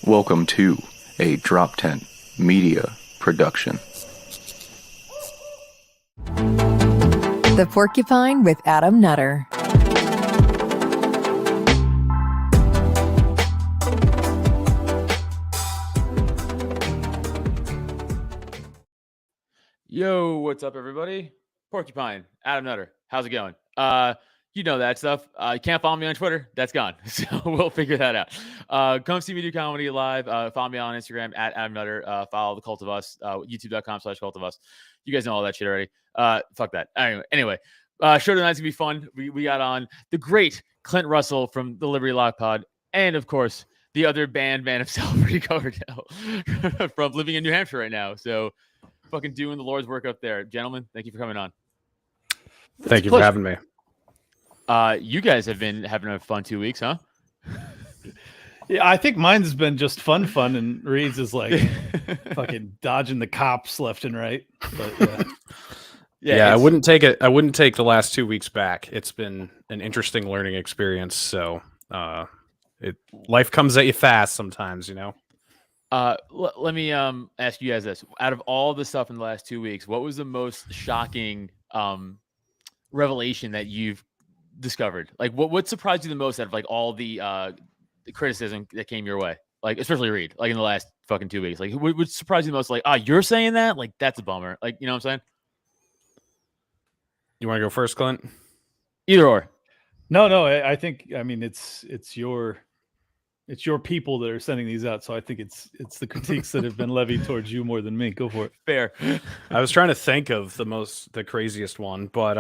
Welcome to a Drop 10 Media Production. The Porcupine with Adam Nutter. Yo, what's up, everybody? Porcupine, Adam Nutter. How's it going? You know that stuff. You can't follow me on Twitter. That's gone. So we'll figure that out. Come see me do comedy live. Follow me on Instagram at Adam Nutter. Follow the Cult of Us, youtube.com/Cult of Us. You guys know all that shit already. Fuck that. Anyway, show tonight's gonna be fun. We got on the great Clint Russell from the Liberty Lock Pod, and of course, the other man himself, Rudy Coverdale, from living in New Hampshire right now. So fucking doing the Lord's work up there. Gentlemen, thank you for coming on. Thank you for having me. You guys have been having a fun 2 weeks, huh? Yeah, I think mine's been just fun, and Reed's is like fucking dodging the cops left and right. But yeah, I wouldn't take it. I wouldn't take the last 2 weeks back. It's been an interesting learning experience. So, life comes at you fast sometimes, you know. Let me ask you guys this: out of all the stuff in the last 2 weeks, what was the most shocking revelation that you've discovered? Like, what surprised you the most out of like all the criticism that came your way? Like, especially Reed, like in the last fucking 2 weeks. Like, what surprised you the most? Like, you're saying that? Like, that's a bummer. Like, you know what I'm saying? You want to go first, Clint? Either or. No. I think it's your people that are sending these out, so I think it's the critiques that have been levied towards you more than me. Go for it. Fair. I was trying to think of the craziest one, but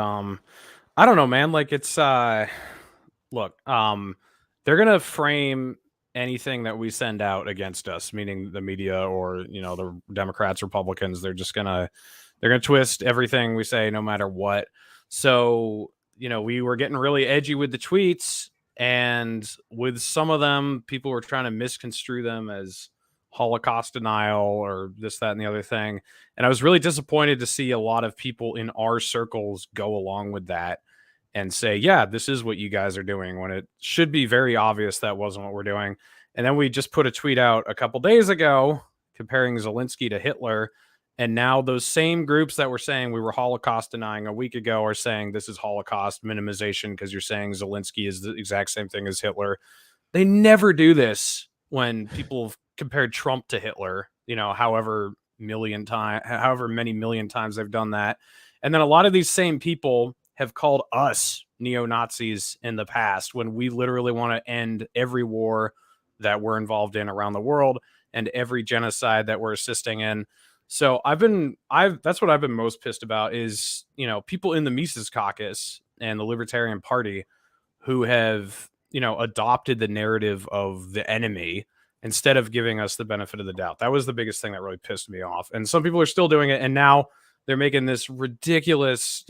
I don't know, man. Like it's look, they're gonna frame anything that we send out against us, meaning the media or the Democrats, Republicans. They're gonna twist everything we say, no matter what. So we were getting really edgy with the tweets. And with some of them, people were trying to misconstrue them as Holocaust denial or this, that, and the other thing. And I was really disappointed to see a lot of people in our circles go along with that and say, yeah, this is what you guys are doing, when it should be very obvious that wasn't what we're doing. And then we just put a tweet out a couple days ago comparing Zelensky to Hitler. And now those same groups that were saying we were Holocaust denying a week ago are saying this is Holocaust minimization because you're saying Zelensky is the exact same thing as Hitler. They never do this when people have compared Trump to Hitler, however many million times they've done that. And then a lot of these same people have called us neo-Nazis in the past when we literally want to end every war that we're involved in around the world and every genocide that we're assisting in. So that's what I've been most pissed about is, people in the Mises Caucus and the Libertarian Party who have, adopted the narrative of the enemy instead of giving us the benefit of the doubt. That was the biggest thing that really pissed me off. And some people are still doing it. And now they're making this ridiculous,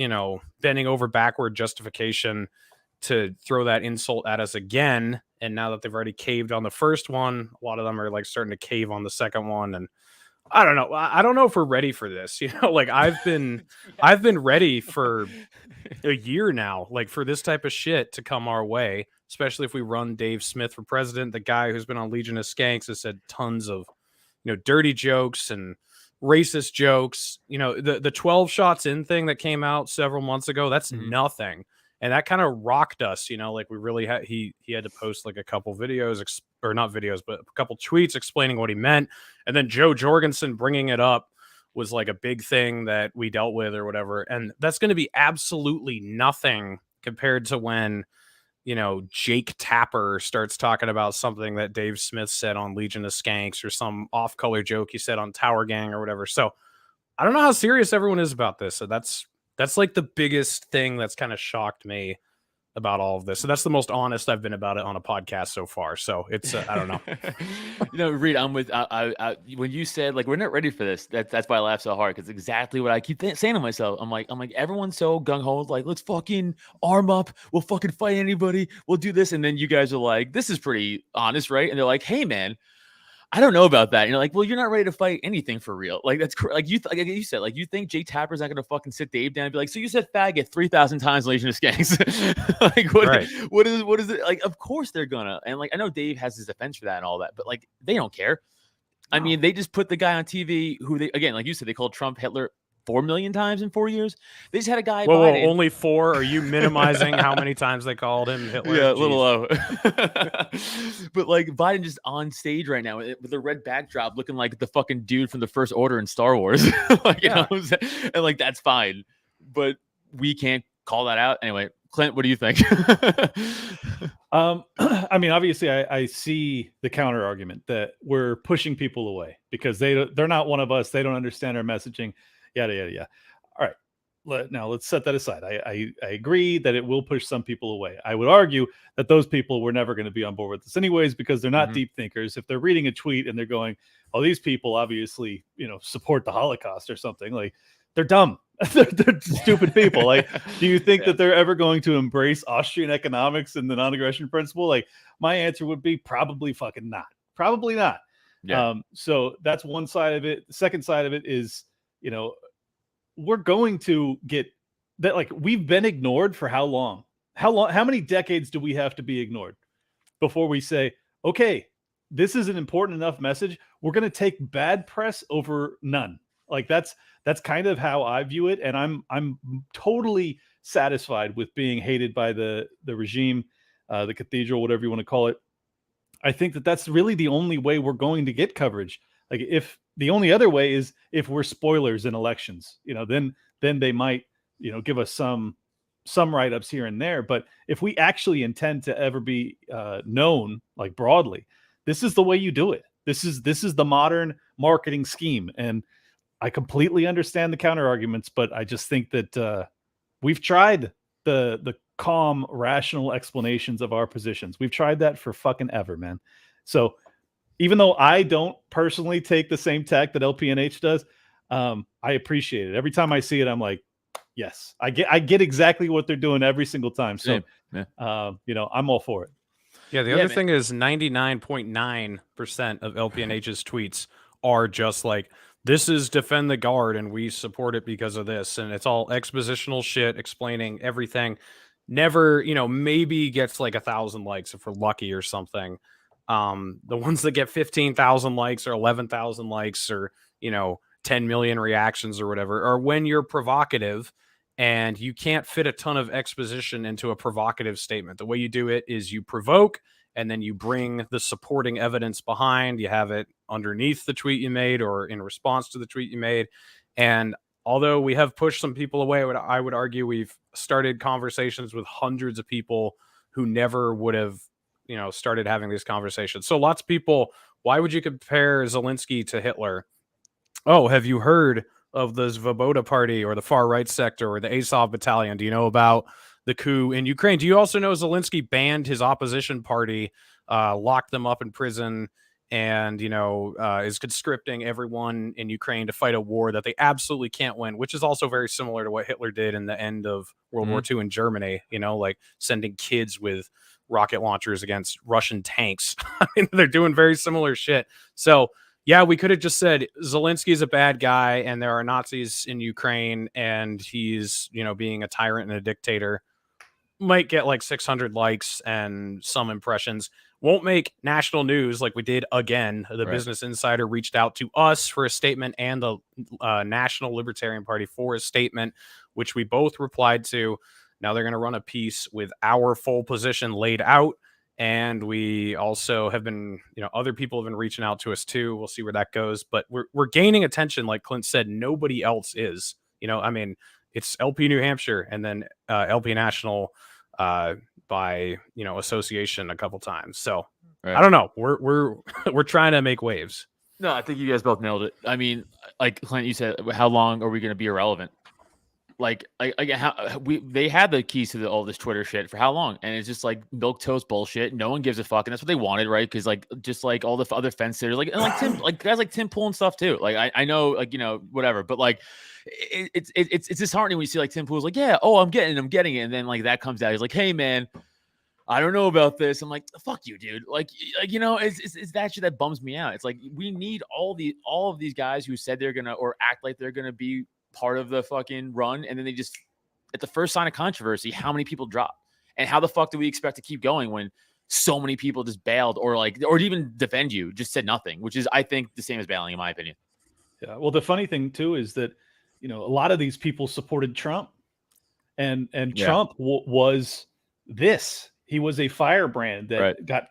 bending over backward justification to throw that insult at us again. And now that they've already caved on the first one, a lot of them are like starting to cave on the second one. And I don't know. I don't know if we're ready for this. Like I've been ready for a year now, like for this type of shit to come our way, especially if we run Dave Smith for president. The guy who's been on Legion of Skanks has said tons of, dirty jokes and racist jokes. The 12 shots in thing that came out several months ago, that's nothing. And that kind of rocked us, like we really had, he had to post like a couple videos or not videos, but a couple tweets explaining what he meant. And then Joe Jorgensen bringing it up was like a big thing that we dealt with or whatever. And that's going to be absolutely nothing compared to when, Jake Tapper starts talking about something that Dave Smith said on Legion of Skanks or some off-color joke he said on Tower Gang or whatever. So I don't know how serious everyone is about this. So that's like the biggest thing that's kind of shocked me about all of this. So that's the most honest I've been about it on a podcast so far. So it's, I don't know. Reed, I'm with, when you said like, we're not ready for this, that's why I laugh so hard. Cause it's exactly what I keep saying to myself. I'm like, everyone's so gung ho, like, let's fucking arm up. We'll fucking fight anybody. We'll do this. And then you guys are like, this is pretty honest, right? And they're like, hey man, I don't know about that. You're like, well, you're not ready to fight anything for real. Like that's like like you said, like you think Jake Tapper's not gonna fucking sit Dave down and be like, so you said faggot 3,000 times in Legion of Skanks. Like what is it? Like, of course they're gonna. And like I know Dave has his defense for that and all that, but like they don't care. No. I mean, they just put the guy on TV who they, again, like you said, they called Trump Hitler 4 million times in 4 years. They just had a guy. Whoa, only 4? Are you minimizing how many times they called him Hitler? Yeah, a little low. But like Biden just on stage right now with a red backdrop, looking like the fucking dude from the First Order in Star Wars. Like, you know what I'm saying? And like that's fine, but we can't call that out anyway. Clint, what do you think? I mean, obviously, I see the counter argument that we're pushing people away because they're not one of us. They don't understand our messaging. Yada yada yada. All right, now let's set that aside. I agree that it will push some people away. I would argue that those people were never going to be on board with this anyways because they're not deep thinkers. If they're reading a tweet and they're going, "Oh, these people obviously support the Holocaust or something," like they're dumb. they're stupid people. Like, do you think that they're ever going to embrace Austrian economics and the non-aggression principle? Like, my answer would be probably fucking not. Probably not. Yeah. So that's one side of it. The second side of it is, we're going to get that. Like, we've been ignored for how long? How many decades do we have to be ignored before we say, okay, this is an important enough message. We're going to take bad press over none. Like that's kind of how I view it, and I'm totally satisfied with being hated by the regime, the cathedral, whatever you want to call it. I think that that's really the only way we're going to get coverage. Like, if the only other way is if we're spoilers in elections, then they might give us some write-ups here and there. But if we actually intend to ever be known like broadly, this is the way you do it. This is the modern marketing scheme, and I completely understand the counter arguments, but I just think that we've tried the calm, rational explanations of our positions. We've tried that for fucking ever, man. So even though I don't personally take the same tack that LPNH does, I appreciate it. Every time I see it, I'm like, yes, I get exactly what they're doing every single time. So, I'm all for it. Yeah, the other thing is 99.9% of LPNH's tweets are just like, this is defend the guard and we support it because of this. And it's all expositional shit explaining everything. Never, maybe gets like 1,000 likes if we're lucky or something. The ones that get 15,000 likes or 11,000 likes or, 10 million reactions or whatever are when you're provocative and you can't fit a ton of exposition into a provocative statement. The way you do it is you provoke and then you bring the supporting evidence behind. You have it underneath the tweet you made or in response to the tweet you made. And although we have pushed some people away, I would argue we've started conversations with hundreds of people who never would have, started having these conversations. So lots of people, why would you compare Zelensky to Hitler? Oh, have you heard of the Svoboda Party or the far right sector or the Azov Battalion? Do you know about the coup in Ukraine? Do you also know Zelensky banned his opposition party, locked them up in prison, and is conscripting everyone in Ukraine to fight a war that they absolutely can't win, which is also very similar to what Hitler did in the end of World War II in Germany, like sending kids with rocket launchers against Russian tanks. I mean, they're doing very similar shit. So yeah, we could have just said Zelensky's a bad guy and there are Nazis in Ukraine and he's, being a tyrant and a dictator. Might get like 600 likes and some impressions. Won't make national news like we did again. The Business Insider reached out to us for a statement and the National Libertarian Party for a statement, which we both replied to. Now they're going to run a piece with our full position laid out. And we also have been, other people have been reaching out to us too. We'll see where that goes. But we're gaining attention. Like Clint said, nobody else is. It's LP New Hampshire and then LP National by association a couple times. So I don't know. We're trying to make waves. No, I think you guys both nailed it. I mean, like Clint, you said, how long are we going to be irrelevant? Like they had the keys to all this Twitter shit for how long? And it's just like milquetoast bullshit. No one gives a fuck, and that's what they wanted, right? Because just like all the other fence sitters, Tim, guys like Tim Pool and stuff too. Like I know, whatever, but like it's disheartening when you see like Tim Pool's like, yeah, oh, I'm getting it, and then like that comes out, he's like, hey man, I don't know about this. I'm like, fuck you, dude. Like it's that shit that bums me out. It's like we need all of these guys who said they're gonna or act like they're gonna be part of the fucking run, and then they just at the first sign of controversy, how many people drop, and how the fuck do we expect to keep going when so many people just bailed or even defend you, just said nothing, which is I think the same as bailing in my opinion. Yeah. Well, the funny thing too is that a lot of these people supported Trump, and Trump was this. He was a firebrand that got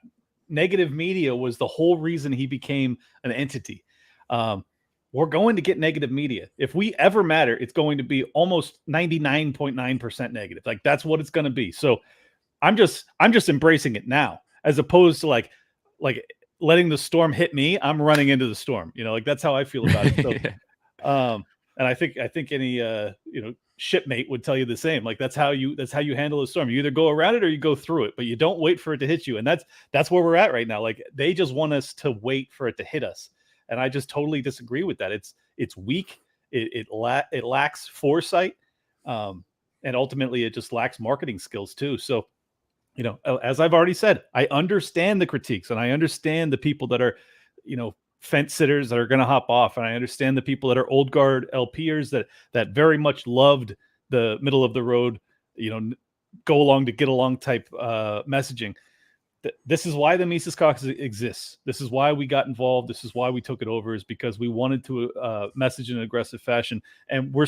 negative media was the whole reason he became an entity. We're going to get negative media. If we ever matter, it's going to be almost 99.9% negative. Like that's what it's going to be. So I'm just embracing it now, as opposed to like letting the storm hit me. I'm running into the storm. Like that's how I feel about it. So, and I think any shipmate would tell you the same. Like that's how you handle a storm. You either go around it or you go through it, but you don't wait for it to hit you. And that's where we're at right now. Like they just want us to wait for it to hit us. And I just totally disagree with that. It's weak. It lacks foresight. And ultimately it just lacks marketing skills too. So, as I've already said, I understand the critiques and I understand the people that are, fence sitters that are going to hop off. And I understand the people that are old guard LPers that very much loved the middle of the road, go along to get along type messaging. This is why the Mises Caucus exists. This is why we got involved. This is why we took it over, is because we wanted to message in an aggressive fashion. And we're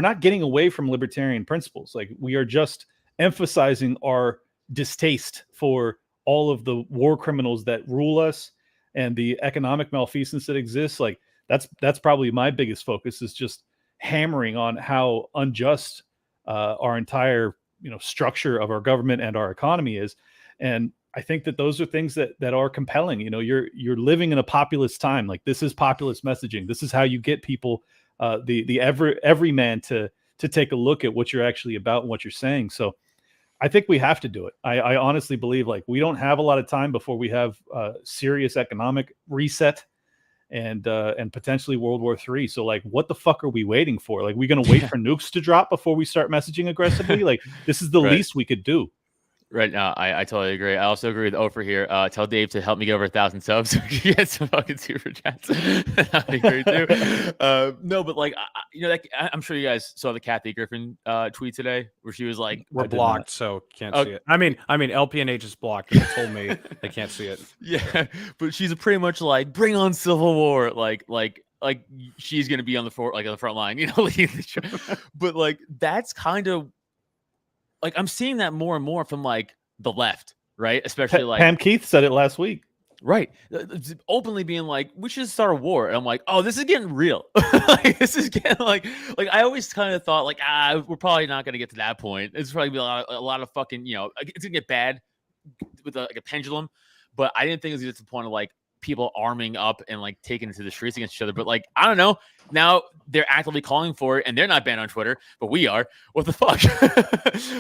not getting away from libertarian principles. Like we are just emphasizing our distaste for all of the war criminals that rule us and the economic malfeasance that exists. Like that's probably my biggest focus, is just hammering on how unjust our entire structure of our government and our economy is. And I think that those are things that are compelling. You're living in a populist time. Like this is populist messaging. This is how you get people, the every man to take a look at what you're actually about and what you're saying. So I think we have to do it. I honestly believe like we don't have a lot of time before we have serious economic reset and potentially World War III. So like, what the fuck are we waiting for? Like, we going to wait for nukes to drop before we start messaging aggressively? Like, this is the least we could do. Right now, I totally agree. I also agree with Ofer here. Tell Dave to help me get over 1,000 subs so we can get some fucking super chats. That'd be great too. No, but like, I'm sure you guys saw the Kathy Griffin tweet today where she was like, "We're blocked, so can't see it." I mean, LPNH is blocked. And they told me they can't see it. Yeah, but she's pretty much like, "Bring on civil war," like she's gonna be on the front line, leading the show. But like, that's kind of. Like I'm seeing that more and more from like the left, right? Especially like Pam Keith said it last week, right? Openly being like, we should start a war, and I'm like, oh, this is getting real. Like, this is getting like I always kind of thought like, we're probably not gonna get to that point. It's probably be a lot of fucking, it's gonna get bad with a pendulum. But I didn't think it was to the point of like people arming up and like taking it to the streets against each other. But like, I don't know. Now they're actively calling for it, and they're not banned on Twitter, but we are. What the fuck?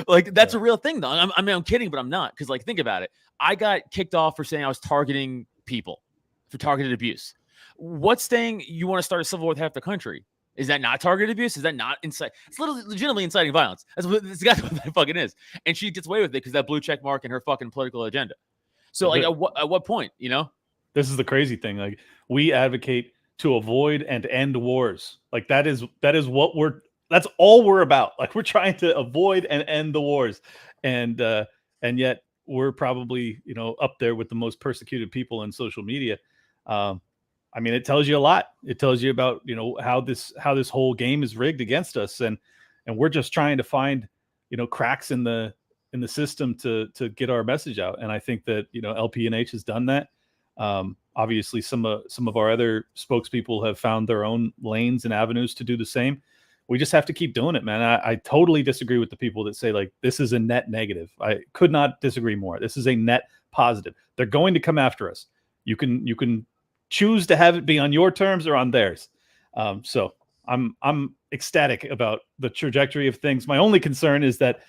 Like, that's a real thing, though. I'm kidding, but I'm not. Because like, think about it. I got kicked off for saying I was targeting people for targeted abuse. What's saying you want to start a civil war with half the country? Is that not targeted abuse? Is that not incite? It's legitimately inciting violence. That's what that fucking is. And she gets away with it because that blue check mark and her fucking political agenda. So like, at what point, This is the crazy thing. Like, we advocate to avoid and end wars. Like that's all we're about. Like, we're trying to avoid and end the wars. And yet we're probably, up there with the most persecuted people in social media. I mean, it tells you a lot. It tells you about, how this whole game is rigged against us. And we're just trying to find, cracks in the system to get our message out. And I think that, LPNH has done that. Obviously some of our other spokespeople have found their own lanes and avenues to do the same. We just have to keep doing it, man. I totally disagree with the people that say like, this is a net negative. I could not disagree more. This is a net positive. They're going to come after us. You can choose to have it be on your terms or on theirs. So I'm ecstatic about the trajectory of things. My only concern is that,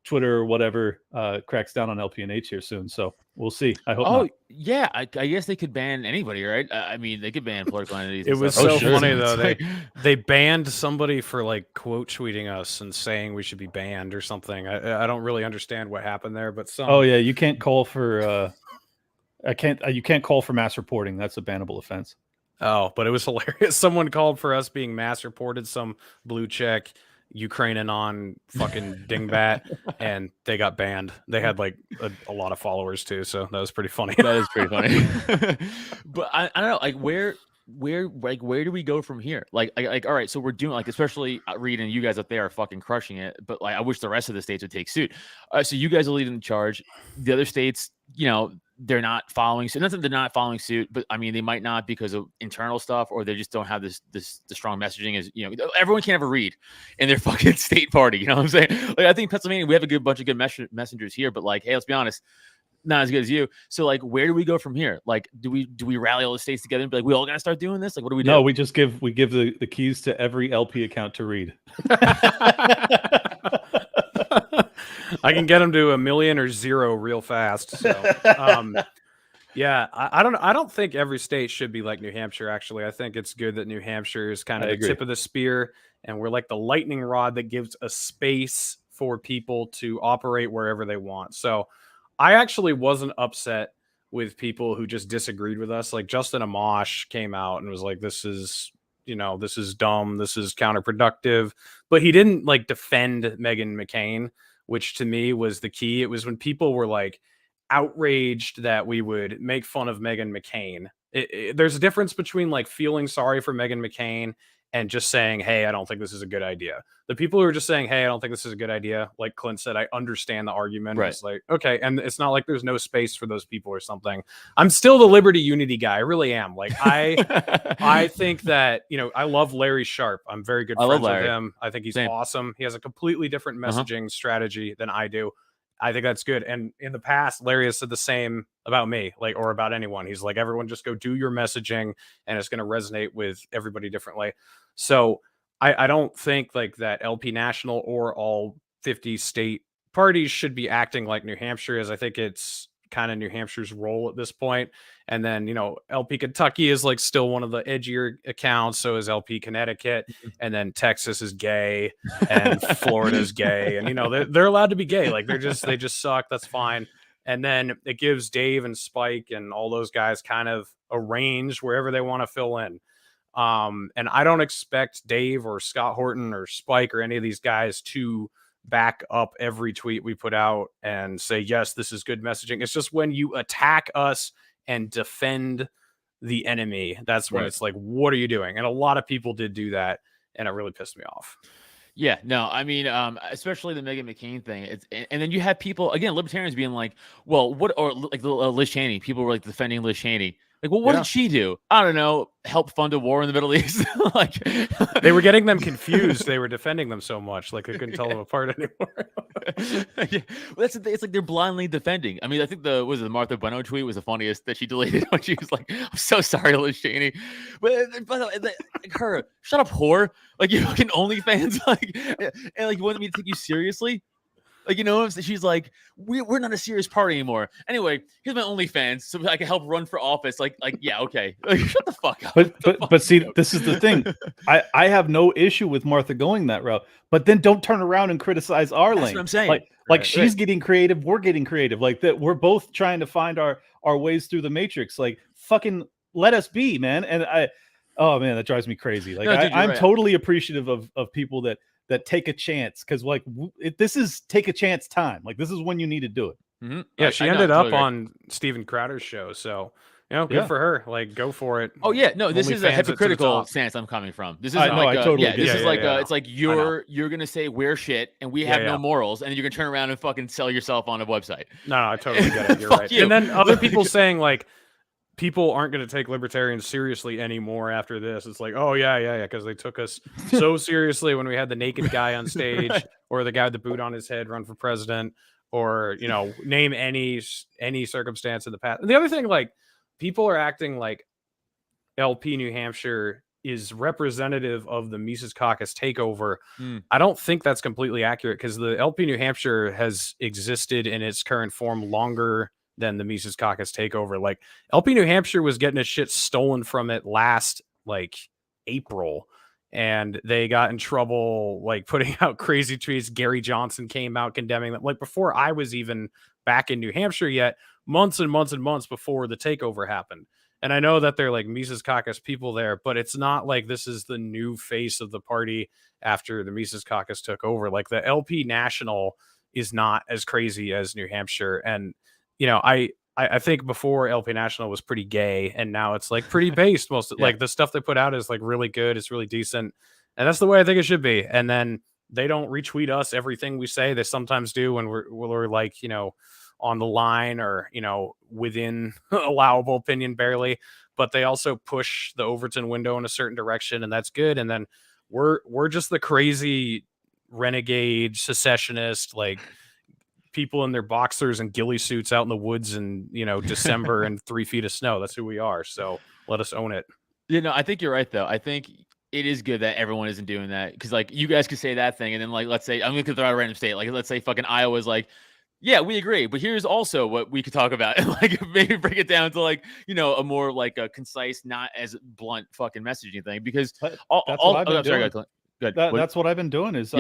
Twitter or whatever cracks down on LPNH here soon. So we'll see. I hope Oh not. yeah, I guess they could ban anybody, right? I mean, they could ban political entities. It and was stuff. so sure. funny It's though. like- They banned somebody for like quote tweeting us and saying we should be banned or something. I don't really understand what happened there, but some. Oh yeah, you can't call for. You can't call for mass reporting. That's a bannable offense. Oh, but it was hilarious. Someone called for us being mass reported, some blue check Ukrainian on fucking dingbat, and they got banned. They had like a lot of followers too, so that was pretty funny. That is pretty funny. But I don't know, like where do we go from here? Like all right, so we're doing like, especially Reed and you guys up there are fucking crushing it, but like I wish the rest of the states would take suit. So you guys are leading the charge. The other states, they're not following suit. Not that they're not following suit, but I mean they might not because of internal stuff, or they just don't have the strong messaging. As everyone can ever read in their fucking state party. You know what I'm saying? Like I think Pennsylvania, we have a bunch of good messengers here, but like, hey, let's be honest, not as good as you. So like, where do we go from here? Like, do we rally all the states together and be like, we all gotta start doing this? Like, what do we do? No, we just give the keys to every LP account to read. I can get them to 1 million or 0 real fast. So, yeah, I don't think every state should be like New Hampshire. Actually, I think it's good that New Hampshire is kind of the tip of the spear, and we're like the lightning rod that gives a space for people to operate wherever they want. So, I actually wasn't upset with people who just disagreed with us. Like Justin Amash came out and was like, "This is." This is dumb. This is counterproductive. But he didn't like defend Meghan McCain, which to me was the key. It was when people were like outraged that we would make fun of Meghan McCain. There's a difference between like feeling sorry for Meghan McCain and just saying, hey, I don't think this is a good idea. The people who are just saying, hey, I don't think this is a good idea, like Clint said, I understand the argument. Right. It's like, okay, and it's not like there's no space for those people or something. I'm still the Liberty Unity guy. I really am. Like I think that, I love Larry Sharp. I'm very good friends with him. I think he's awesome. He has a completely different messaging strategy than I do. I think that's good. And in the past, Larry has said the same about me, like, or about anyone. He's like, everyone just go do your messaging and it's going to resonate with everybody differently. So I don't think like that LP National or all 50 state parties should be acting like New Hampshire is. I think it's kind of New Hampshire's role at this point. And then, LP Kentucky is like still one of the edgier accounts. So is LP Connecticut. And then Texas is gay and Florida's gay. And, they're allowed to be gay. Like they just suck. That's fine. And then it gives Dave and Spike and all those guys kind of a range wherever they want to fill in. And I don't expect Dave or Scott Horton or Spike or any of these guys to back up every tweet we put out and say, yes, this is good messaging. It's just when you attack us and defend the enemy, that's when it's like, what are you doing? And a lot of people did do that, and it really pissed me off. Yeah, no, I mean, especially the Meghan McCain thing. And then you have people, again, libertarians being like, well, or like Liz Cheney. People were like defending Liz Cheney. Like, well, what did she do? I don't know. Help fund a war in the Middle East. Like, they were getting them confused. They were defending them so much, like they couldn't tell them apart anymore. Yeah. Well, it's like they're blindly defending. I mean, I think the Martha Bueno tweet was the funniest that she deleted when she was like, "I'm so sorry, Liz Cheney," but like her, shut up, whore. Like you fucking OnlyFans, like, and like you wanted me to take you seriously. Like, she's like, we're not a serious party anymore. Anyway, here's my OnlyFans so I can help run for office. Like, yeah, okay. Like, shut the fuck up. But see, this is the thing. I have no issue with Martha going that route, but then don't turn around and criticize our lane. That's what I'm saying. Like she's getting creative, we're getting creative. Like that, we're both trying to find our ways through the matrix. Like, fucking let us be, man. And oh man, that drives me crazy. Like, no, I'm totally appreciative of people that take a chance, because like this is take a chance time. Like, this is when you need to do it. Mm-hmm. Yeah, she ended up on Steven Crowder's show, so good for her. Like, go for it. Oh yeah, no, this is a hypocritical stance I'm coming from. This is it's like you're gonna say we're shit and we have no morals, and then you're gonna turn around and fucking sell yourself on a website. No, I totally get it. You're right. And then other people saying like, people aren't going to take libertarians seriously anymore after this. It's like, oh yeah, because they took us so seriously when we had the naked guy on stage, or the guy with the boot on his head run for president, or name any circumstance in the past. And the other thing, like, people are acting like LP New Hampshire is representative of the Mises Caucus takeover. Mm. I don't think that's completely accurate because the LP New Hampshire has existed in its current form longer than the Mises Caucus takeover. Like LP New Hampshire was getting its shit stolen from it last like April, and they got in trouble like putting out crazy tweets. Gary Johnson came out condemning them like before I was even back in New Hampshire yet, months and months and months before the takeover happened. And I know that they're like Mises Caucus people there, but it's not like this is the new face of the party after the Mises Caucus took over. Like the LP National is not as crazy as New Hampshire. And, you know, I think before LP National was pretty gay, and now it's like pretty based. Most like the stuff they put out is like really good. It's really decent. And that's the way I think it should be. And then they don't retweet us everything we say. They sometimes do when we're like, you know, on the line or, you know, within allowable opinion barely, but they also push the Overton window in a certain direction, and that's good. And then we're just the crazy renegade secessionist, like people in their boxers and ghillie suits out in the woods in, you know, December and 3 feet of snow. That's who we are. So let us own it. You know, I think you're right though. I think it is good that everyone isn't doing that, because like you guys could say that thing and then like let's say I'm going to throw out a random state, like let's say fucking Iowa's like, yeah, we agree, but here's also what we could talk about, and like maybe break it down to like, you know, a more like a concise, not as blunt fucking messaging thing. Because That's what I've been doing. Good. That's what I've been doing is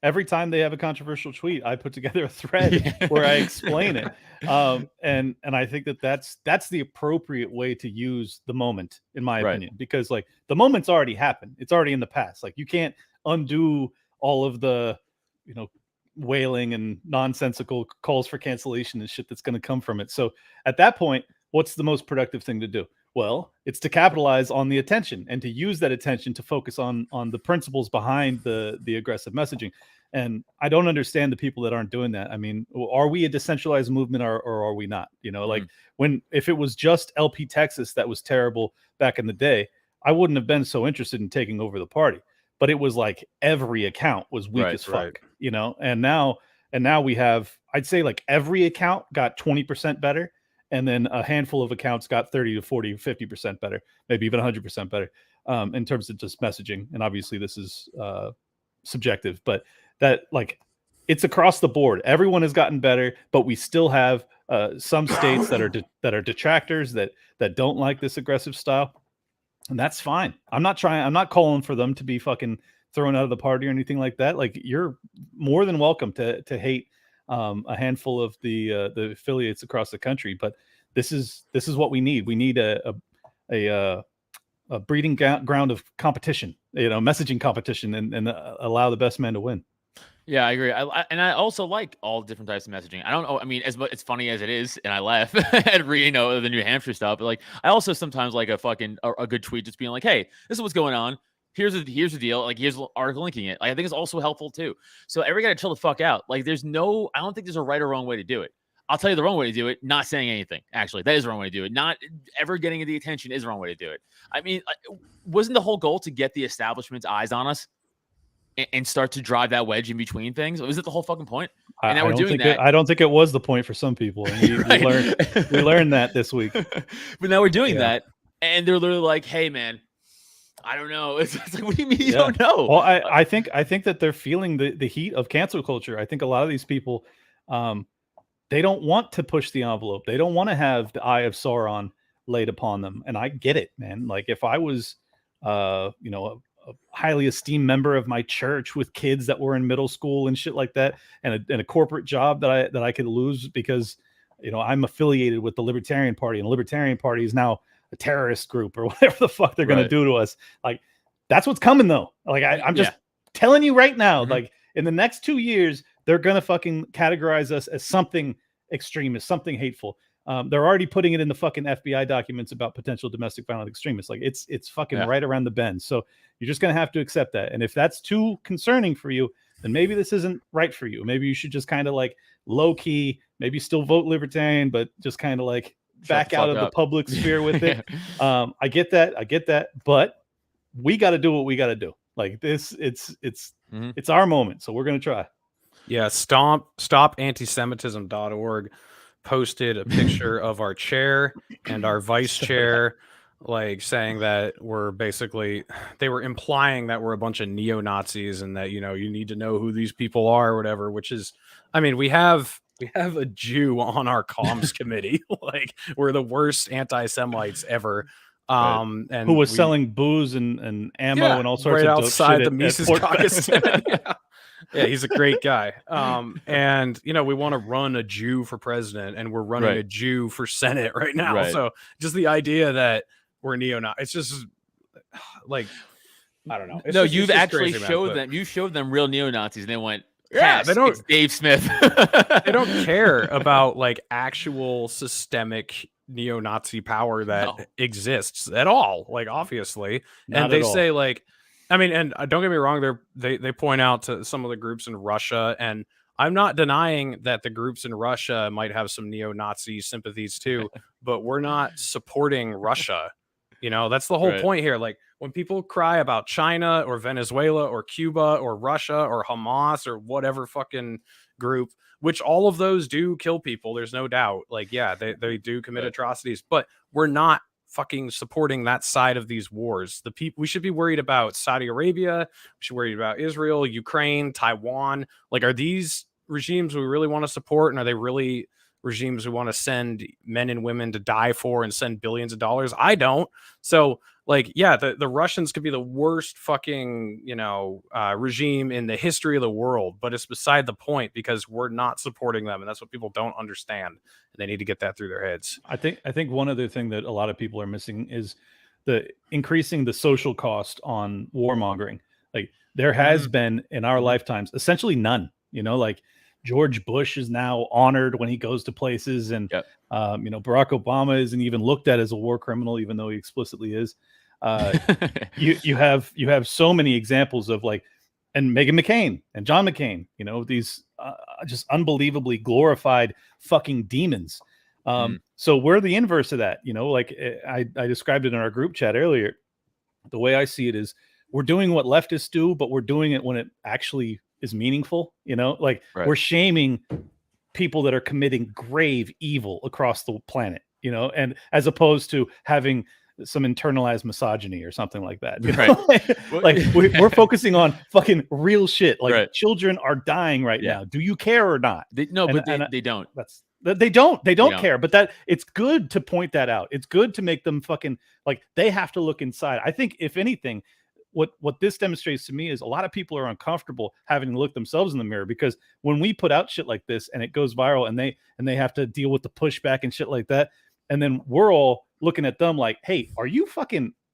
every time they have a controversial tweet, I put together a thread where I explain it. And I think that's the appropriate way to use the moment, in my opinion, because like the moment's already happened. It's already in the past. Like you can't undo all of the, you know, wailing and nonsensical calls for cancellation and shit that's going to come from it. So at that point, what's the most productive thing to do? Well, it's to capitalize on the attention and to use that attention to focus on the principles behind the aggressive messaging. And I don't understand the people that aren't doing that. I mean, are we a decentralized movement or are we not? You know, like if it was just LP Texas that was terrible back in the day, I wouldn't have been so interested in taking over the party. But it was like every account was weak as fuck, you know? And now we have, I'd say like every account got 20% better. And then a handful of accounts got 30 to 40, 50% better, maybe even 100% better in terms of just messaging. And obviously this is subjective, but that like it's across the board. Everyone has gotten better, but we still have some states that are detractors that don't like this aggressive style. And that's fine. I'm not calling for them to be fucking thrown out of the party or anything like that. Like you're more than welcome to hate a handful of the affiliates across the country. But this is what we need. We need a breeding ground of competition, you know, messaging competition, and allow the best man to win. Yeah, I agree. I also like all different types of messaging. I don't know. I mean, as much it's funny as it is, and I laugh at reading, you know, the New Hampshire stuff. But like, I also sometimes like a good tweet, just being like, "Hey, this is what's going on. Here's the deal. Like, here's article linking it." Like, I think it's also helpful too. So everybody got to chill the fuck out. Like, I don't think there's a right or wrong way to do it. I'll tell you the wrong way to do it. Not saying anything. Actually, that is the wrong way to do it. Not ever getting the attention is the wrong way to do it. I mean, wasn't the whole goal to get the establishment's eyes on us and start to drive that wedge in between things? Was it the whole fucking point? And now we're doing that. I don't think it was the point for some people. And we learned that this week. But now we're doing that, and they're literally like, "Hey, man, I don't know." It's like, what do you mean you don't know? Well, I think that they're feeling the heat of cancel culture. I think a lot of these people, they don't want to push the envelope. They don't want to have the eye of Sauron laid upon them. And I get it, man. Like if I was, you know, a highly esteemed member of my church with kids that were in middle school and shit like that, and a corporate job that I could lose because, you know, I'm affiliated with the Libertarian Party, and the Libertarian Party is now a terrorist group or whatever the fuck they're going to do to us. Like that's what's coming though. Like I'm just telling you right now, like in the next 2 years, they're going to fucking categorize us as something extremist, something hateful. They're already putting it in the fucking FBI documents about potential domestic violent extremists. Like it's fucking right around the bend. So you're just going to have to accept that. And if that's too concerning for you, then maybe this isn't right for you. Maybe you should just kind of like low key, maybe still vote Libertarian, but just kind of like back out of the public sphere with it. I get that. But we got to do what we got to do. Like this, it's our moment. So we're going to try. Yeah. StopAntisemitism.org posted a picture of our chair and our vice chair like saying that they were implying that we're a bunch of neo-Nazis and that, you know, you need to know who these people are or whatever, which is, I mean, we have a Jew on our comms committee. Like, we're the worst anti-Semites ever. Who And was selling booze and ammo yeah, and all sorts right of dope outside shit the at Mises Fort Caucus. Bend. Yeah, he's a great guy. And you know, we want to run a Jew for president, and we're running Right. a Jew for Senate right now. Right. So just the idea that we're neo-Nazi, it's just like, I don't know. It's No, just, you've it's just actually crazy, man, showed but- them. You showed them real neo-Nazis, and they went, Yeah, "Yes, they don't- it's Dave Smith." They don't care about like actual systemic neo-Nazi power that exists at all, like, obviously. Not And they at all. say, like, I mean, and don't get me wrong, they point out to some of the groups in Russia, and I'm not denying that the groups in Russia might have some neo-Nazi sympathies too, but we're not supporting Russia. You know, that's the whole Right. point here. Like, when people cry about China or Venezuela or Cuba or Russia or Hamas or whatever fucking group, which all of those do kill people, there's no doubt. Like, yeah, they do commit Right. atrocities, but we're not fucking supporting that side of these wars. The people, we should be worried about Saudi Arabia, we should be worried about Israel, Ukraine, Taiwan. Like, are these regimes we really want to support, and are they really regimes we want to send men and women to die for and send billions of dollars? I don't. So, like, yeah, the Russians could be the worst fucking, you know, regime in the history of the world, but it's beside the point because we're not supporting them, and that's what people don't understand, and they need to get that through their heads. I think one other thing that a lot of people are missing is the increasing the social cost on warmongering. Like, there has been in our lifetimes essentially none. You know, like George Bush is now honored when he goes to places, and Yep. you know, Barack Obama isn't even looked at as a war criminal, even though he explicitly is. You have so many examples of, like, and Meghan McCain and John McCain, you know, these just unbelievably glorified fucking demons. So we're the inverse of that, you know, like I described it in our group chat earlier. The way I see it is we're doing what leftists do, but we're doing it when it actually is meaningful, you know, like Right. we're shaming people that are committing grave evil across the planet, you know, and as opposed to having some internalized misogyny or something like that. You know? Like we're focusing on fucking real shit. Like, Right. children are dying right Yeah. now. Do you care or not? They And don't. They don't don't. care, but that it's good to point that out. It's good to make them fucking, like, they have to look inside. I think if anything, what this demonstrates to me is a lot of people are uncomfortable having to look themselves in the mirror, because when we put out shit like this and it goes viral and they have to deal with the pushback and shit like that, and then we're all looking at them like, hey,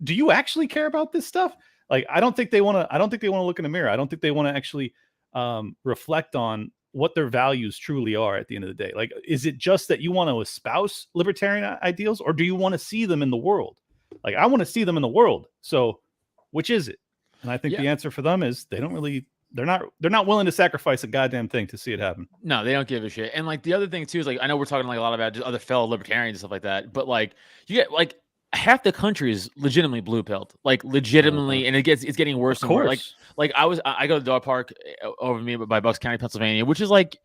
do you actually care about this stuff? Like, I don't think they want to look in the mirror. I don't think they want to actually reflect on what their values truly are at the end of the day. Like, is it just that you want to espouse libertarian ideals, or do you want to see them in the world? Like, I want to see them in the world. So which is it? And I think the answer for them is they're not willing to sacrifice a goddamn thing to see it happen. No, they don't give a shit. And like the other thing too is, like, I know we're talking like a lot about just other fellow libertarians and stuff like that, but like you get like half the country is legitimately blue pilled, like legitimately, and it's getting worse and worse. Like I go to the dog park over me by Bucks County, Pennsylvania, which is like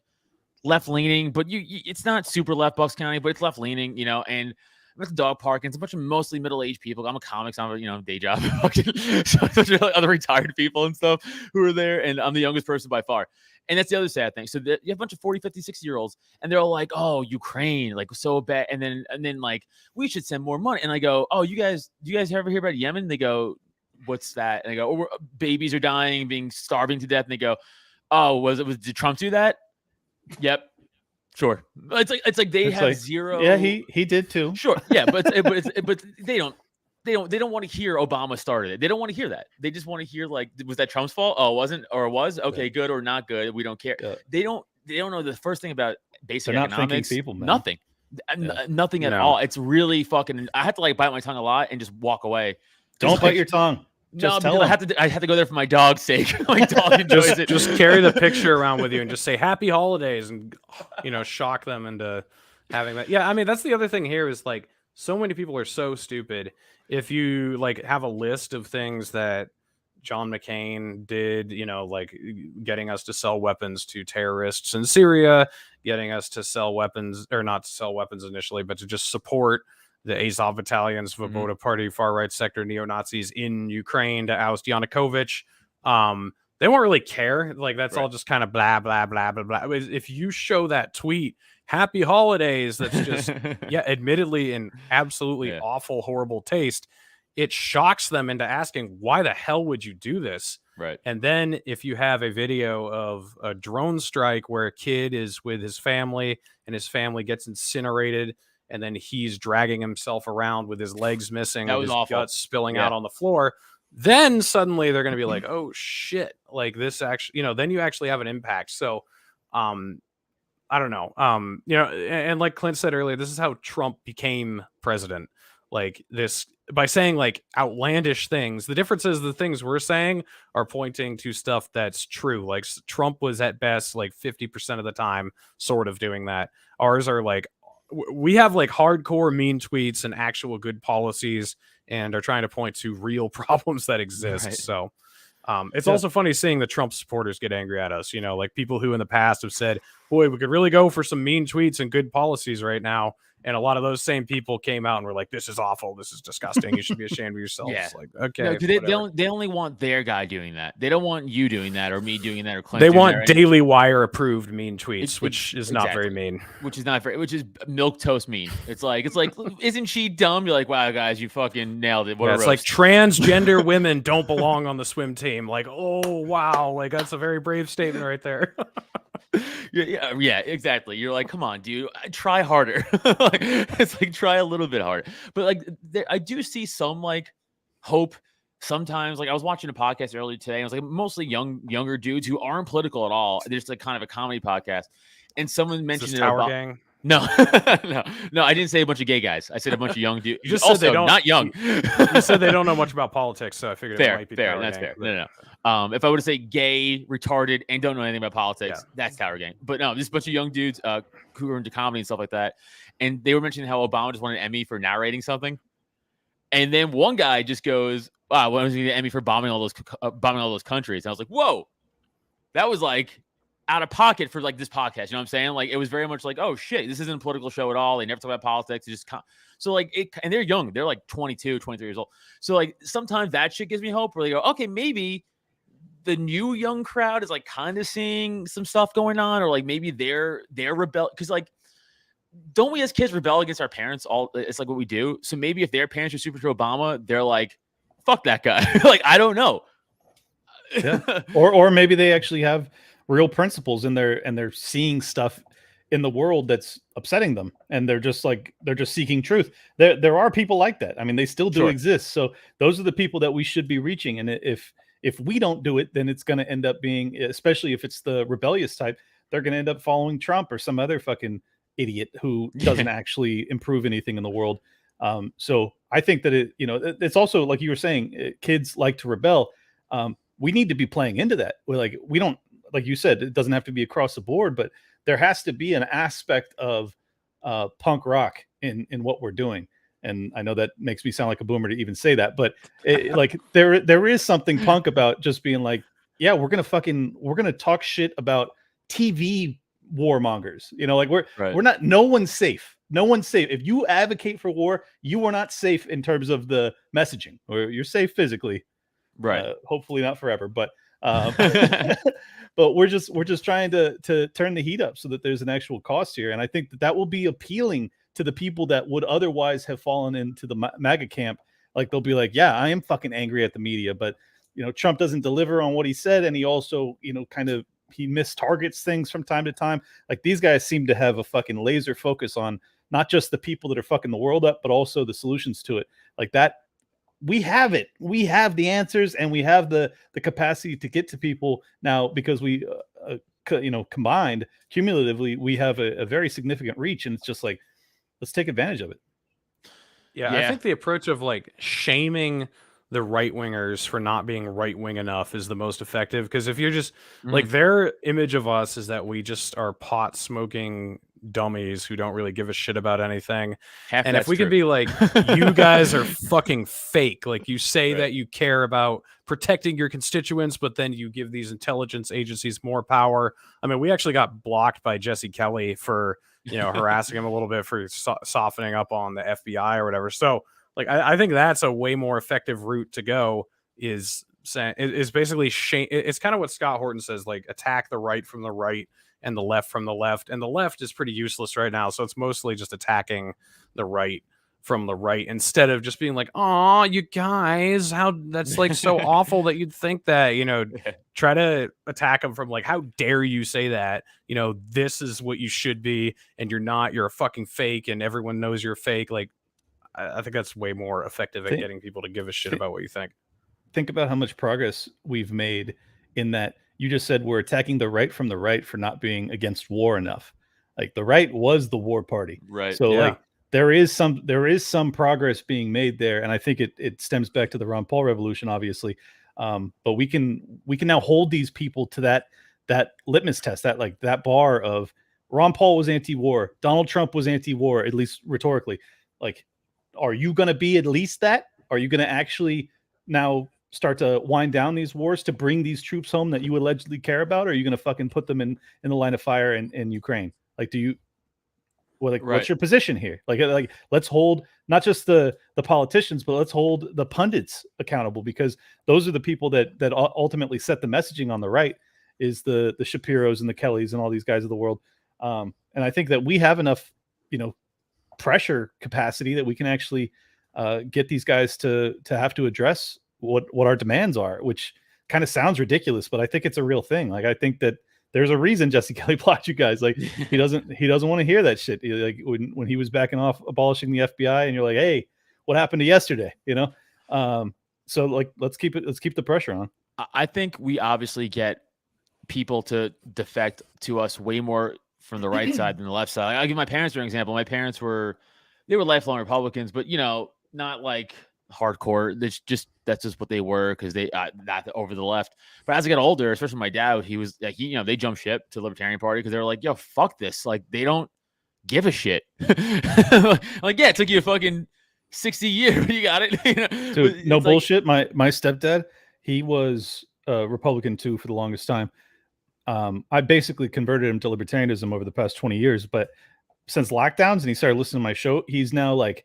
left leaning, but it's not super left Bucks County, but it's left leaning, you know. And I'm at the dog park, and it's a bunch of mostly middle-aged people. I'm a comic, so I'm a day job. So there's like other retired people and stuff who are there, and I'm the youngest person by far. And that's the other sad thing. So you have a bunch of 40, 50, 60-year-olds, and they're all like, oh, Ukraine, like, so bad. And then like, we should send more money. And I go, oh, do you guys ever hear about Yemen? They go, what's that? And I go, oh, babies are dying, being starving to death. And they go, oh, did Trump do that? Yep. Sure. It's like they have zero. Yeah, he did too. Sure. Yeah, but they don't want to hear Obama started it. They don't want to hear that. They just want to hear, like, was that Trump's fault? Oh, it wasn't, or it was? Okay, good or not good. We don't care. Yeah. They don't know the first thing about basic They're economics. not thinking people, man. Nothing. Nothing at all. It's really fucking. I have to like bite my tongue a lot and just walk away. Don't bite your tongue. Just no, because I have to go there for my dog's sake. My dog enjoys it. Just carry the picture around with you and just say happy holidays and, you know, shock them into having that. Yeah, I mean, that's the other thing here is, like, so many people are so stupid. If you, like, have a list of things that John McCain did, you know, like getting us to sell weapons to terrorists in Syria, getting us to sell weapons, or not to sell weapons initially, but to just support the Azov battalions, Svoboda Party, far right sector neo-Nazis in Ukraine to oust Yanukovych. They won't really care. Like, that's all just kind of blah, blah, blah, blah, blah. If you show that tweet, happy holidays, that's just, admittedly in absolutely awful, horrible taste, it shocks them into asking, why the hell would you do this? Right. And then if you have a video of a drone strike where a kid is with his family and his family gets incinerated, and then he's dragging himself around with his legs missing, with his guts spilling out on the floor, then suddenly they're going to be like, oh shit, like this actually, then you actually have an impact. So, I don't know. And like Clint said earlier, this is how Trump became president. Like this, by saying like outlandish things. The difference is the things we're saying are pointing to stuff that's true. Like Trump was at best like 50% of the time sort of doing that. Ours are like, we have like hardcore mean tweets and actual good policies, and are trying to point to real problems that exist. Right. So it's also funny seeing the Trump supporters get angry at us, like people who in the past have said, boy, we could really go for some mean tweets and good policies right now. And a lot of those same people came out and were like, this is awful. This is disgusting. You should be ashamed of yourselves. Like, okay. No, they only want their guy doing that. They don't want you doing that or me doing that or Clint. They want Daily Wire approved mean tweets, which is not very mean. Which is milk toast mean. It's like, isn't she dumb? You're like, wow, guys, you fucking nailed it. What a roast. It's like transgender women don't belong on the swim team. Like, oh, wow. Like, that's a very brave statement right there. Yeah, exactly. You're like, come on, dude, try harder. It's like, try a little bit harder. But like, I do see some like hope sometimes. Like, I was watching a podcast earlier today, and it was like mostly younger dudes who aren't political at all. They're just like kind of a comedy podcast, and someone mentioned it Tower Gang. No, no, I didn't say a bunch of gay guys. I said a bunch of young dudes. You just also said they don't, not young. You said they don't know much about politics, so I figured it might be fair. Tower That's Gang. fair. No. If I would say gay, retarded, and don't know anything about politics, that's Tower Gang. But no, this bunch of young dudes who are into comedy and stuff like that, and they were mentioning how Obama just won an Emmy for narrating something, and then one guy just goes, "Wow, when was he get an Emmy for bombing all those countries?" And I was like, "Whoa, that was like out of pocket for like this podcast." You know what I'm saying? Like, it was very much like, oh shit, this isn't a political show at all. They never talk about politics. It's just so like it, and they're young. They're like 22, 23 years old. So like sometimes that shit gives me hope where they go, okay, maybe the new young crowd is like kind of seeing some stuff going on, or like maybe they're rebel, because like, don't we as kids rebel against our parents? It's like what we do. So maybe if their parents are super pro Obama, they're like, fuck that guy. Like, I don't know. Yeah. Or maybe they actually have real principles in there, and they're seeing stuff in the world that's upsetting them, and they're just seeking truth. There are people like that. I mean, they still do exist. So those are the people that we should be reaching. And if we don't do it, then it's going to end up being, especially if it's the rebellious type, they're going to end up following Trump or some other fucking idiot who doesn't actually improve anything in the world. So I think that it's also, like you were saying, kids like to rebel. We need to be playing into that. We don't, like you said, it doesn't have to be across the board, but there has to be an aspect of punk rock in what we're doing. And I know that makes me sound like a boomer to even say that, but there is something punk about just being like, yeah, we're gonna talk shit about TV warmongers. We're not. No one's safe. No one's safe. If you advocate for war, you are not safe in terms of the messaging. Or you're safe physically, right? Hopefully not forever, but but we're just trying to turn the heat up so that there's an actual cost here. And I think that will be appealing to the people that would otherwise have fallen into the MAGA camp. Like, they'll be like, yeah, I am fucking angry at the media, but Trump doesn't deliver on what he said, and he also he mistargets things from time to time. Like, these guys seem to have a fucking laser focus on not just the people that are fucking the world up, but also the solutions to it. Like that, we have it. We have the answers, and we have the capacity to get to people now, because we combined cumulatively, we have a very significant reach, and it's just like, let's take advantage of it. Yeah, I think the approach of like shaming the right wingers for not being right wing enough is the most effective. Because if you're just like, their image of us is that we just are pot smoking dummies who don't really give a shit about anything. And if we could be like, you guys are fucking fake. Like, you say that you care about protecting your constituents, but then you give these intelligence agencies more power. I mean, we actually got blocked by Jesse Kelly for harassing him a little bit for softening up on the FBI or whatever. So like, I think that's a way more effective route to go, is basically it's kind of what Scott Horton says, like attack the right from the right and the left from the left. And the left is pretty useless right now. So it's mostly just attacking the right from the right, instead of just being like, oh, you guys, how that's like so awful that you'd think that, try to attack them from like, how dare you say that, this is what you should be, and you're not, you're a fucking fake, and everyone knows you're fake. Like, I think that's way more effective at getting people to give a shit about what you think. Think about how much progress we've made in that. You just said we're attacking the right from the right for not being against war enough. Like the right was the war party. Right. So like, there is some progress being made there, and I think it stems back to the Ron Paul revolution, obviously. But we can now hold these people to that litmus test, that bar of Ron Paul was anti-war, Donald Trump was anti-war, at least rhetorically. Like, are you going to be at least that? Are you going to actually now start to wind down these wars to bring these troops home that you allegedly care about? Or are you going to fucking put them in the line of fire in Ukraine? Like, what's your position here? Like let's hold not just the politicians, but let's hold the pundits accountable, because those are the people that ultimately set the messaging on the right, is the Shapiros and the Kellys and all these guys of the world. And I think that we have enough, pressure capacity that we can actually get these guys to have to address what our demands are, which kind of sounds ridiculous, but I think it's a real thing. Like, I think that there's a reason Jesse Kelly blocked you guys. Like, he doesn't want to hear that shit. Like when he was backing off abolishing the FBI, and you're like, hey, what happened to yesterday? So like, let's keep the pressure on. I think we obviously get people to defect to us way more from the right side than the left side. I'll give my parents for an example. My parents were lifelong Republicans, but not like hardcore. That's just what they were, because they not over the left. But as I got older, especially my dad, he was like, they jumped ship to the Libertarian Party because they were like, yo, fuck this. Like, they don't give a shit. Like, yeah, it took you a fucking 60 years, but you got it. Dude, no bullshit. My stepdad, he was Republican too for the longest time. I basically converted him to libertarianism over the past 20 years, but since lockdowns and he started listening to my show, he's like,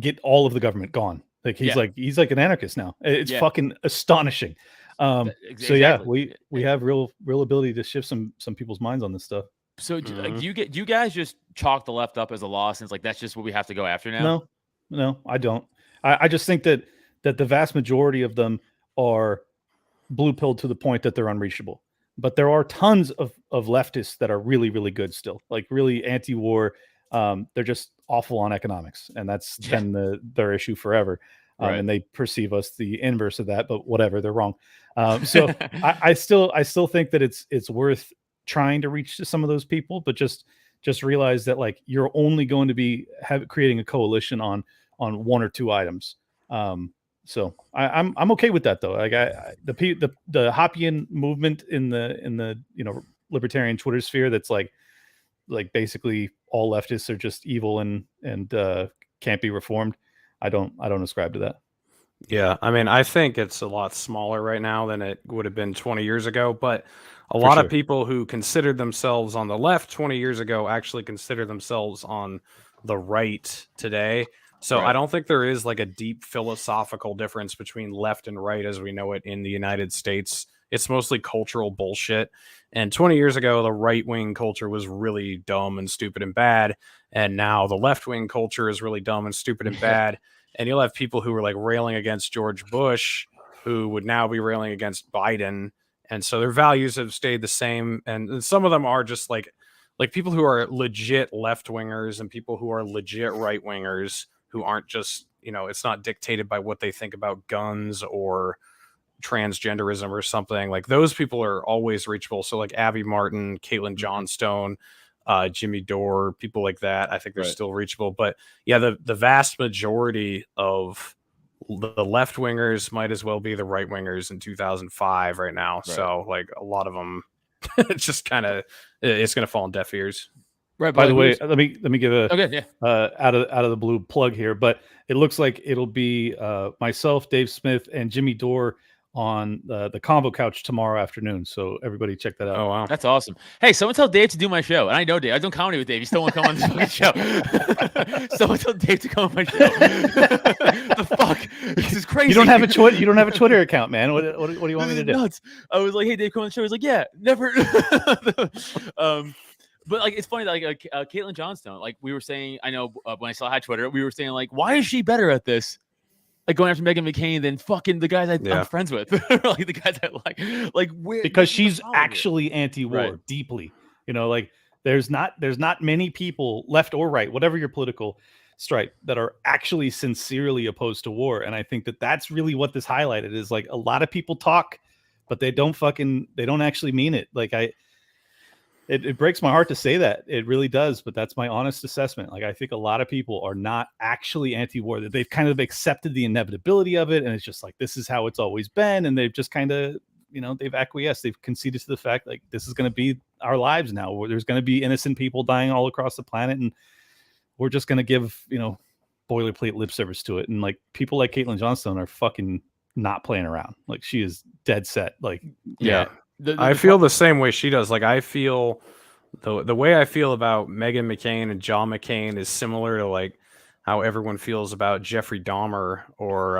get all of the government gone. Like he's like an anarchist now. It's fucking astonishing. Exactly. So yeah, we have real ability to shift some people's minds on this stuff. So do you guys just chalk the left up as a loss, since like that's just what we have to go after now? No, I don't. I just think that the vast majority of them are blue pilled to the point that they're unreachable. But there are tons of leftists that are really, really good still, like really anti-war. They're just awful on economics, and that's been their issue forever. Right. And they perceive us the inverse of that, but whatever, they're wrong. So I still think that it's worth trying to reach to some of those people, but just realize that like you're only going to be creating a coalition on one or two items. So I'm okay with that though. Like the Hoppian movement in the libertarian Twitter sphere, that's like basically all leftists are just evil and can't be reformed. I don't ascribe to that. Yeah, I mean, I think it's a lot smaller right now than it would have been 20 years ago, but a lot of people who considered themselves on the left 20 years ago actually consider themselves on the right today. So I don't think there is like a deep philosophical difference between left and right as we know it in the United States. It's mostly cultural bullshit. And 20 years ago, the right-wing culture was really dumb and stupid and bad. And now the left-wing culture is really dumb and stupid and bad. And you'll have people who were like railing against George Bush who would now be railing against Biden. And so their values have stayed the same. And some of them are just like people who are legit left-wingers and people who are legit right-wingers who aren't just, it's not dictated by what they think about guns or transgenderism or something. Like those people are always reachable. So like Abby Martin, Caitlin Johnstone, Jimmy Dore, people like that, I think they're still reachable. But yeah, the vast majority of the left wingers might as well be the right wingers in 2005 right now. Right. So like a lot of them, it's just kind of, it's going to fall on deaf ears. Right. By the way, let me give a out of the blue plug here, but it looks like it'll be myself, Dave Smith, and Jimmy Dore on the Combo Couch tomorrow afternoon. So everybody check that out. Oh wow, That's awesome. Hey, someone tell Dave to do my show. And I know Dave. I've done comedy with Dave. He still won't come on this fucking show. Someone tell Dave to come on my show. The fuck? This is crazy. You don't have a You don't have a Twitter account, man. What do you want me to do? Nuts. I was like, hey, Dave, come on the show. He's like, yeah, never. But like, it's funny that like Caitlin Johnstone, like we were saying, I know when I saw had Twitter, we were saying like, why is she better at this? Like going after Meghan McCain than fucking the guys I'm friends with, like the guys I like where, because she's actually anti-war deeply. You know, like there's not many people, left or right, whatever your political stripe, that are actually sincerely opposed to war. And I think that that's really what this highlighted is like a lot of people talk, but they don't actually mean it. Like it breaks my heart to say that. It really does, but that's my honest assessment. Like I think a lot of people are not actually anti-war, that they've kind of accepted the inevitability of it, and it's just like this is how it's always been, and they've just kind of, you know, they've acquiesced, they've conceded to the fact like this is going to be our lives now, where there's going to be innocent people dying all across the planet, and we're just going to give, you know, boilerplate lip service to it. And like people like Caitlin Johnstone are fucking not playing around. Like she is dead set. Like yeah. I feel the same way she does. Like I feel the way I feel about Meghan McCain and John McCain is similar to like how everyone feels about Jeffrey Dahmer or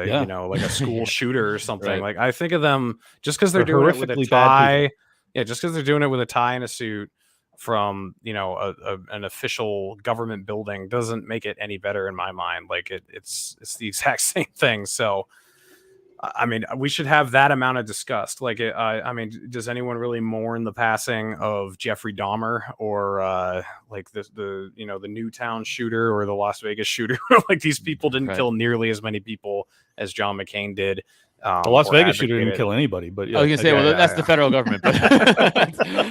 you know, like a school shooter or something. Right. Like I think of them just because they're doing it with a tie. Yeah, just because they're doing it with a tie and a suit from, you know, an official government building doesn't make it any better in my mind. Like it's the exact same thing. So I mean, we should have that amount of disgust. Like, I mean, does anyone really mourn the passing of Jeffrey Dahmer or like the you know, the Newtown shooter or the Las Vegas shooter? Like these people didn't kill nearly as many people as John McCain did. The Las Vegas shooter didn't kill anybody, but yeah. I was gonna say, well, that's the federal government, but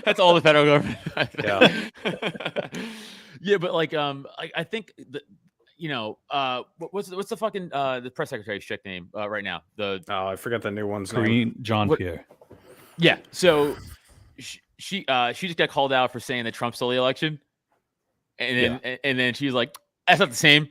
that's all the federal government. Yeah, but like, I think that. You know, what's the fucking the press secretary's chick name right now? I forgot the new one's name. Jean-Pierre. Yeah, so she just got called out for saying that Trump stole the election, and then she's like, that's not the same.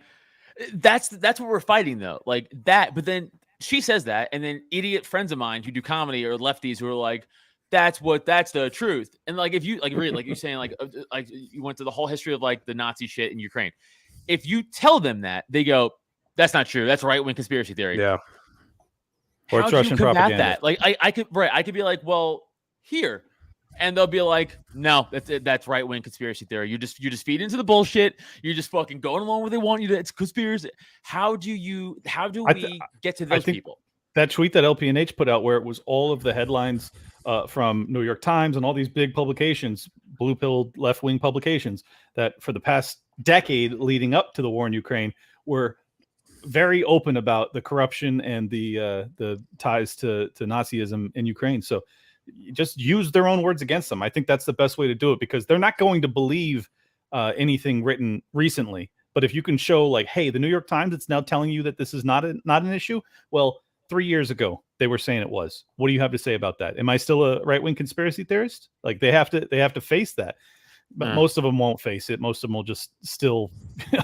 That's what we're fighting though, like that. But then she says that, and then idiot friends of mine who do comedy or lefties who are like, that's the truth. And like if you like read like you're saying like you went to the whole history of like the Nazi shit in Ukraine. If you tell them that, they go, that's not true. That's right-wing conspiracy theory. Yeah. Or it's Russian propaganda. That? Like I could be like, well, here. And they'll be like, no, that's right-wing conspiracy theory. You just feed into the bullshit. You're just fucking going along where they want you to. It's conspiracy. How do we get to those people? That tweet that LPNH put out where it was all of the headlines from New York Times and all these big publications, blue-pilled left-wing publications that for the past decade leading up to the war in Ukraine were very open about the corruption and the ties to Nazism in Ukraine. So just use their own words against them. I think that's the best way to do it, because they're not going to believe anything written recently. But if you can show like, hey, the New York Times, it's now telling you that this is not an issue. Well, 3 years ago, they were saying it was. What do you have to say about that? Am I still a right-wing conspiracy theorist? Like they have to face that. But most of them won't face it. Most of them will just still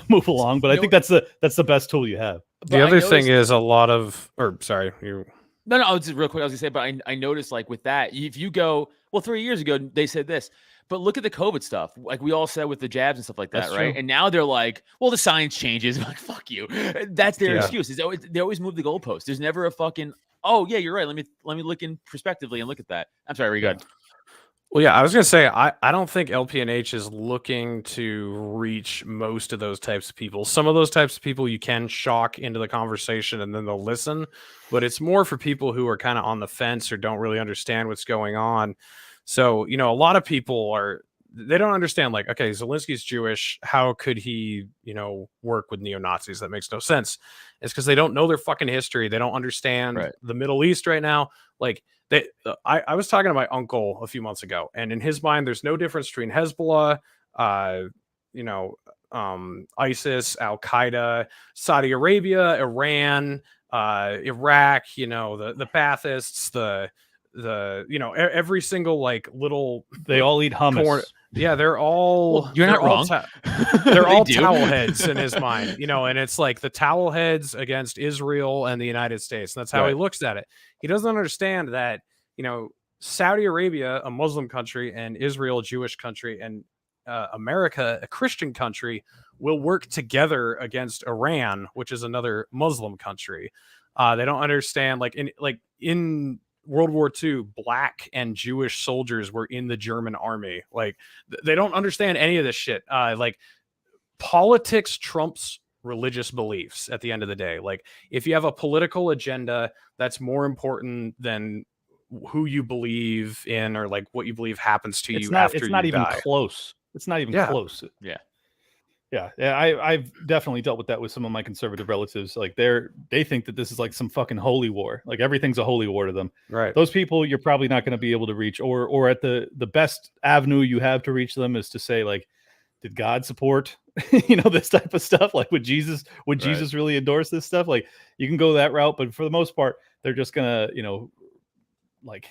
move along. But I think that's the best tool you have. The other thing is a lot of, or sorry, you. No, just real quick. I was gonna say, but I noticed like with that, if you go, well, 3 years ago they said this, but look at the COVID stuff. Like we all said with the jabs and stuff like that, that's right? True. And now they're like, well, the science changes. I'm like, fuck you. That's their excuse. They always move the goalpost. There's never a fucking, oh yeah, you're right. Let me look in prospectively and look at that. I'm sorry, we're good. Well, yeah, I was going to say, I don't think LPNH is looking to reach most of those types of people. Some of those types of people you can shock into the conversation and then they'll listen, but it's more for people who are kind of on the fence or don't really understand what's going on. So, you know, a lot of people they don't understand, like, okay, Zelensky's Jewish. How could he, you know, work with neo-Nazis? That makes no sense. It's because they don't know their fucking history. They don't understand the Middle East right now. Like, I was talking to my uncle a few months ago, and in his mind, there's no difference between Hezbollah, you know, ISIS, Al Qaeda, Saudi Arabia, Iran, Iraq. You know, the Baathists, every single like little They all eat hummus. corn. Yeah, they're all. Well, you're not they're all wrong. they're They all do. towel heads in his mind, and it's like the towel heads against Israel and the United States. And that's how he Right. looks at it. He doesn't understand that, Saudi Arabia, a Muslim country, and Israel, a Jewish country, and America, a Christian country, will work together against Iran, which is another Muslim country. They don't understand, in World War II, black and Jewish soldiers were in the German army. Like, they don't understand any of this shit. Politics trumps religious beliefs at the end of the day. Like, if you have a political agenda that's more important than who you believe in, or like what you believe happens to you after it's not you even die. close. It's not even close. Yeah. Yeah, I've definitely dealt with that with some of my conservative relatives. Like, they think that this is like some fucking holy war. Like, everything's a holy war to them. Right. Those people you're probably not going to be able to reach, or at the best avenue you have to reach them is to say, like, did God support this type of stuff? Like, would Jesus really endorse this stuff? Like, you can go that route, but for the most part, they're just gonna like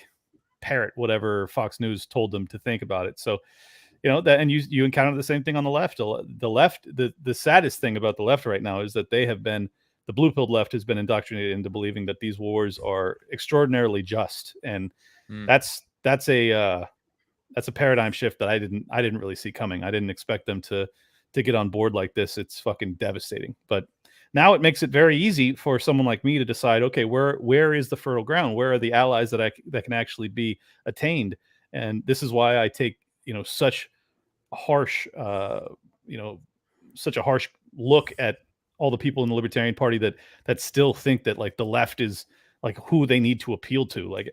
parrot whatever Fox News told them to think about it. So that, and you encounter the same thing on the left. The left, the saddest thing about the left right now is that the blue-pilled left has been indoctrinated into believing that these wars are extraordinarily just, and that's a paradigm shift that I didn't really see coming. I didn't expect them to get on board like this. It's fucking devastating. But now it makes it very easy for someone like me to decide, okay, where is the fertile ground? Where are the allies that can actually be attained? And this is why I take such harsh such a harsh look at all the people in the Libertarian Party that still think that, like, the left is like who they need to appeal to. Like,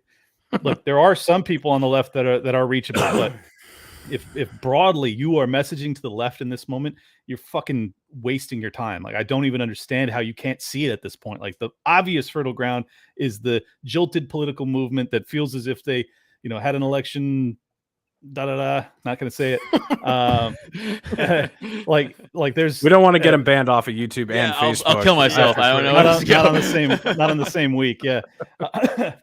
look, there are some people on the left that are reachable, but if broadly you are messaging to the left in this moment, you're fucking wasting your time. Like, I don't even understand how you can't see it at this point. Like, the obvious fertile ground is the jilted political movement that feels as if they had an election not gonna say it. Like there's, we don't want to get him banned off of YouTube and Facebook. I'll kill myself. I don't know. Not on the same week. Yeah.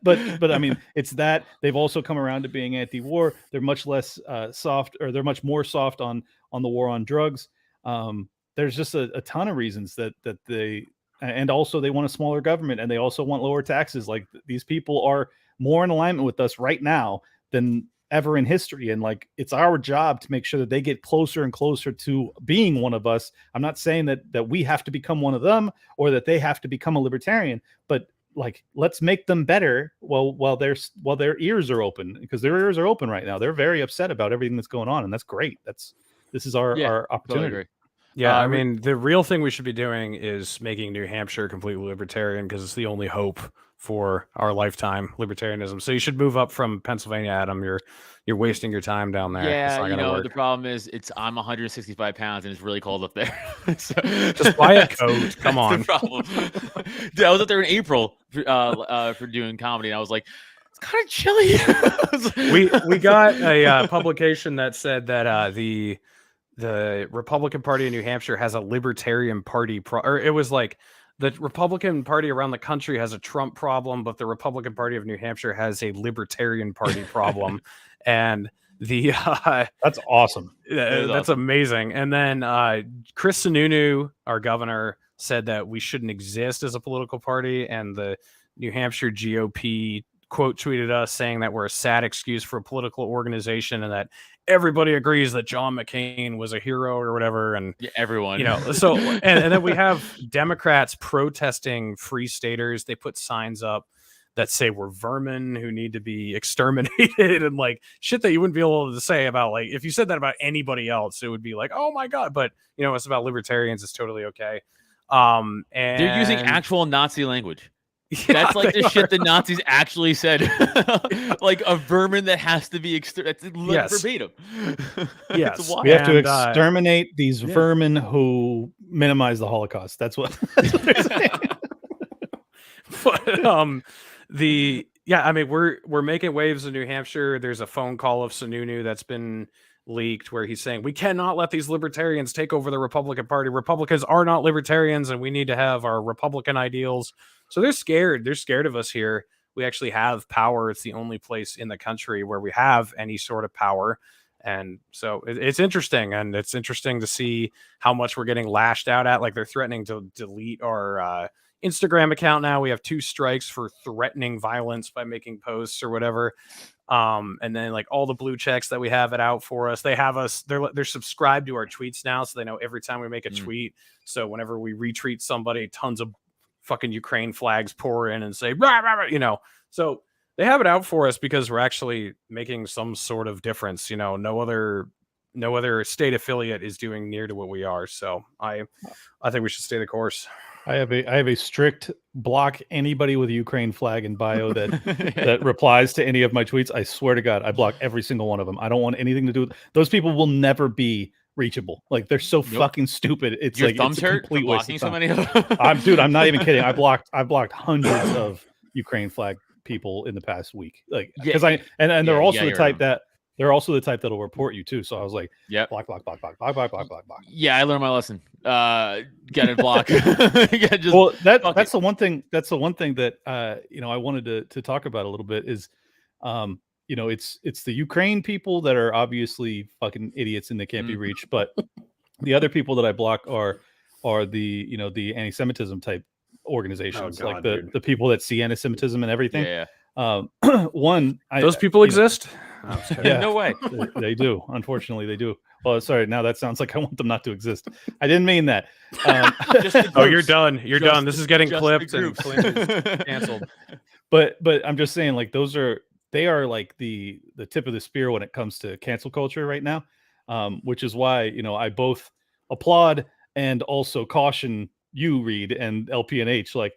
But I mean, it's that they've also come around to being anti-war. They're much less soft, or they're much more soft on the war on drugs. There's just a ton of reasons that they, and also they want a smaller government, and they also want lower taxes. Like, these people are more in alignment with us right now than ever in history, and like, it's our job to make sure that they get closer and closer to being one of us. I'm not saying that we have to become one of them, or that they have to become a libertarian, but like, let's make them better while their ears are open, because their ears are open right now. They're very upset about everything that's going on, and that's great. This is our opportunity. Totally. Yeah, I mean, the real thing we should be doing is making New Hampshire completely libertarian, because it's the only hope for our lifetime libertarianism. So you should move up from Pennsylvania, Adam. You're wasting your time down there. Yeah, the problem is I'm 165 pounds and it's really cold up there. So, just buy a coat. Come on. The problem. Dude, I was up there in April for doing comedy, and I was like, it's kind of chilly. we got a publication that said that the Republican Party in New Hampshire has a Libertarian Party or it was like, the Republican Party around the country has a Trump problem, but the Republican Party of New Hampshire has a Libertarian Party problem. And that's awesome. That's awesome. Amazing. And then Chris Sununu, our governor, said that we shouldn't exist as a political party, and the New Hampshire GOP quote tweeted us saying that we're a sad excuse for a political organization, and that everybody agrees that John McCain was a hero or whatever. And everyone, so and then we have Democrats protesting free staters. They put signs up that say we're vermin who need to be exterminated, and like shit that you wouldn't be able to say about, like, if you said that about anybody else, it would be like, oh my God. But it's about libertarians. It's totally okay. And they're using actual Nazi language. Yeah, that's like the shit the Nazis actually said. Like, a vermin that has to be exterminated. That's verbatim. Yes. We have to exterminate these vermin who minimize the Holocaust. That's what they're saying. But I mean, we're making waves in New Hampshire. There's a phone call of Sununu that's been leaked where he's saying we cannot let these libertarians take over the Republican Party. Republicans are not libertarians, and we need to have our Republican ideals. So they're scared. They're scared of us here. we actually have power. It's the only place in the country where we have any sort of power. And so it's interesting, and it's interesting to see how much we're getting lashed out at. Like, they're threatening to delete our Instagram account now. We have 2 strikes for threatening violence by making posts or whatever. And then like all the blue checks that we have it out for us, they have us, they're subscribed to our tweets now, so they know every time we make a tweet. So whenever we retweet somebody, tons of fucking Ukraine flags pour in and say, rah, rah, rah, you know. So they have it out for us because we're actually making some sort of difference. You know, no other state affiliate is doing near to what we are. So I think we should stay the course. I have a strict block anybody with a Ukraine flag in bio that replies to any of my tweets. I swear to God, I block every single one of them. I don't want anything to do with those people. Will never be reachable. Like, they're so fucking stupid. It's Your like thumbs it's a hurt complete from waste blocking of so time. many of them. I'm not even kidding. I blocked hundreds of Ukraine flag people in the past week. Like, because they're also the type that. They're also the type that'll report you too. So I was like, block. Yeah, I learned my lesson. Get it block. Well, that's the one thing. That's the one thing that I wanted to talk about a little bit is, it's the Ukraine people that are obviously fucking idiots and they can't be reached. But the other people that I block are the the anti-Semitism type organizations, the people that see anti-Semitism and everything. Yeah. Those people exist. No way. They do. Unfortunately, they do. Well, sorry. Now that sounds like I want them not to exist. I didn't mean that. You're done. You're done. This is getting clipped and canceled. But I'm just saying, like, they are like the tip of the spear when it comes to cancel culture right now, which is why I both applaud and also caution you, Reed, and LPNH. Like,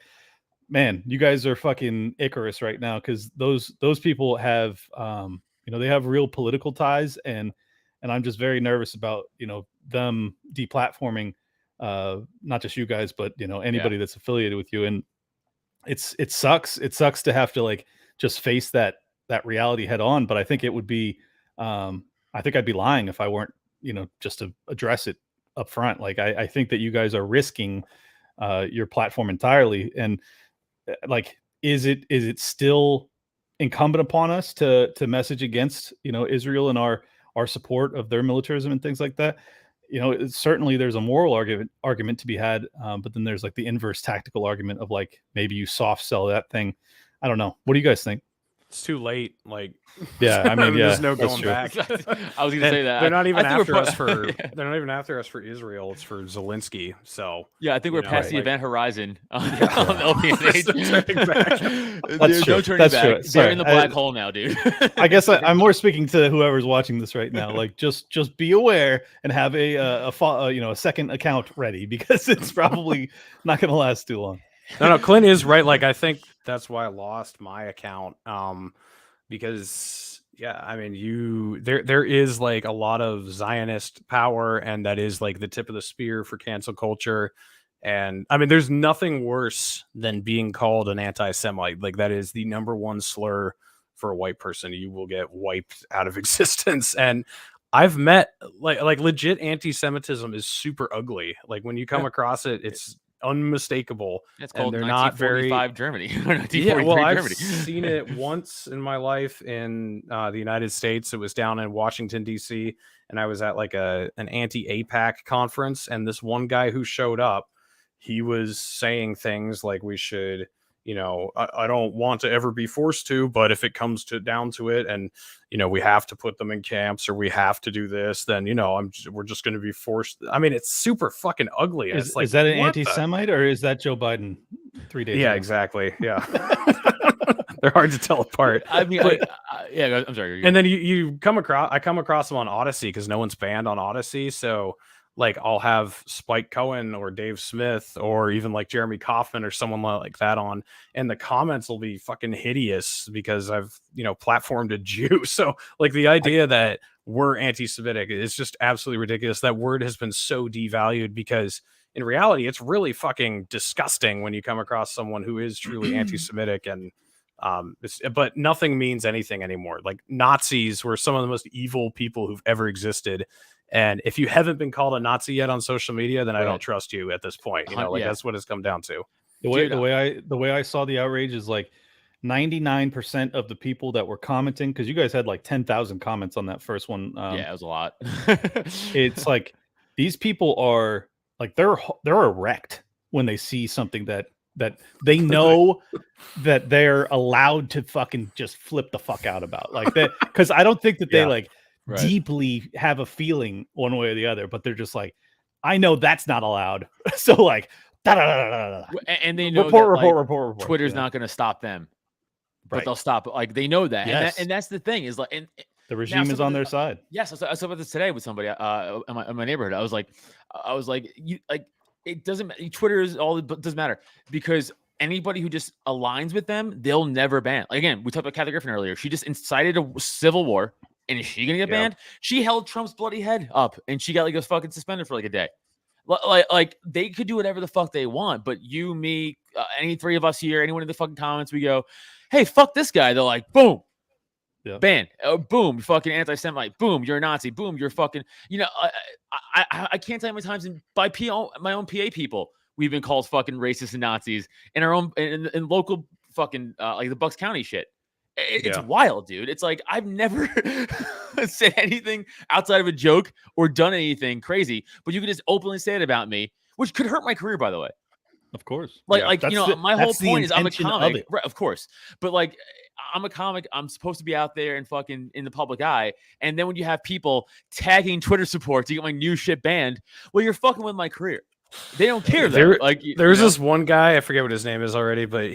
man, you guys are fucking Icarus right now, because those people have they have real political ties, and I'm just very nervous about them deplatforming not just you guys, but anybody that's affiliated with you. And it sucks to have to like just face that reality head on. But I think it would be I think I'd be lying if I weren't just to address it up front. Like, I think that you guys are risking your platform entirely. And like, is it still incumbent upon us to message against Israel and our support of their militarism and things like that? Certainly there's a moral argument to be had, but then there's like the inverse tactical argument of like, maybe you soft sell that thing. I don't know. What do you guys think? It's too late. Like, yeah, I mean, there's no going back. I was gonna say that they're not even after us for they're not even after us for Israel. It's for Zelensky. So yeah, I think we're past the event horizon on LPNH. There's no turning back. They're in the black hole now, dude. I guess I'm more speaking to whoever's watching this right now. Like, just be aware and have a second account ready, because it's probably not going to last too long. No, Clint is right. Like, I think that's why I lost my account. Because I mean, there is like a lot of Zionist power, and that is like the tip of the spear for cancel culture. And I mean, there's nothing worse than being called an anti-Semite. Like, that is the number one slur for a white person. You will get wiped out of existence. And I've met like legit anti-Semitism is super ugly. Like, when you come across it, it's unmistakable. It's called they're not very Germany. I've seen it once in my life in the United States. It was down in Washington D.C. and I was at like an anti-APAC conference, and this one guy who showed up, he was saying things like, we should, I don't want to ever be forced to, but if it comes down to it, and we have to put them in camps, or we have to do this, then we're just going to be forced. I mean, it's super fucking ugly. Is that an anti-Semite, or is that Joe Biden 3 days ago? Exactly. Yeah. They're hard to tell apart. I mean, I'm sorry. And then I come across them on Odyssey, because no one's banned on Odyssey. So like, I'll have Spike Cohen or Dave Smith or even like Jeremy Kaufman or someone like that on, and the comments will be fucking hideous because I've, platformed a Jew. So like, the idea that we're anti-Semitic is just absolutely ridiculous. That word has been so devalued, because in reality, it's really fucking disgusting when you come across someone who is truly anti-Semitic. And but nothing means anything anymore. Like, Nazis were some of the most evil people who've ever existed. And if you haven't been called a Nazi yet on social media, then I don't trust you at this point. That's what it's come down to. The way I saw the outrage is like, 99% of the people that were commenting, because you guys had like 10,000 comments on that first one. Yeah, it was a lot. It's like these people are like they're erect when they see something that they know that they're allowed to fucking just flip the fuck out about, like that, because I don't think that they like Right. deeply have a feeling one way or the other, but they're just like, I know that's not allowed, so like And they know report. Twitter's not going to stop them, but Right. they'll stop. Like they know that, Yes. and that's the thing is like, and The regime is on their side. Yes, I was about this today with somebody in my neighborhood. I was like, you like it doesn't matter. Twitter is all it doesn't matter because anybody who just aligns with them, they'll never ban. Like, again, we talked about Kathy Griffin earlier. She just incited a civil war, and is she gonna get banned? She held Trump's bloody head up, and she got like a fucking suspended for like a day. Like they could do whatever the fuck they want, but you, me, any three of us here, anyone in the fucking comments, we go, hey, fuck this guy. They're like, boom. Yeah. Ban. Boom, fucking anti-Semite. Boom, you're a Nazi. Boom, you're fucking. You know, I can't tell you how many times by my own PA people we've been called fucking racist and Nazis in our own in local fucking like the Bucks County shit. It's wild, dude. It's like I've never said anything outside of a joke or done anything crazy, but you can just openly say it about me, which could hurt my career, by the way. Of course. Like you know, my whole point is I'm a comic, right? Of course, but like I'm a comic. I'm supposed to be out there and fucking in the public eye. And then when you have people tagging Twitter support to get my new shit banned, well, you're fucking with my career. They don't care though. There's this one guy, I forget what his name is already, but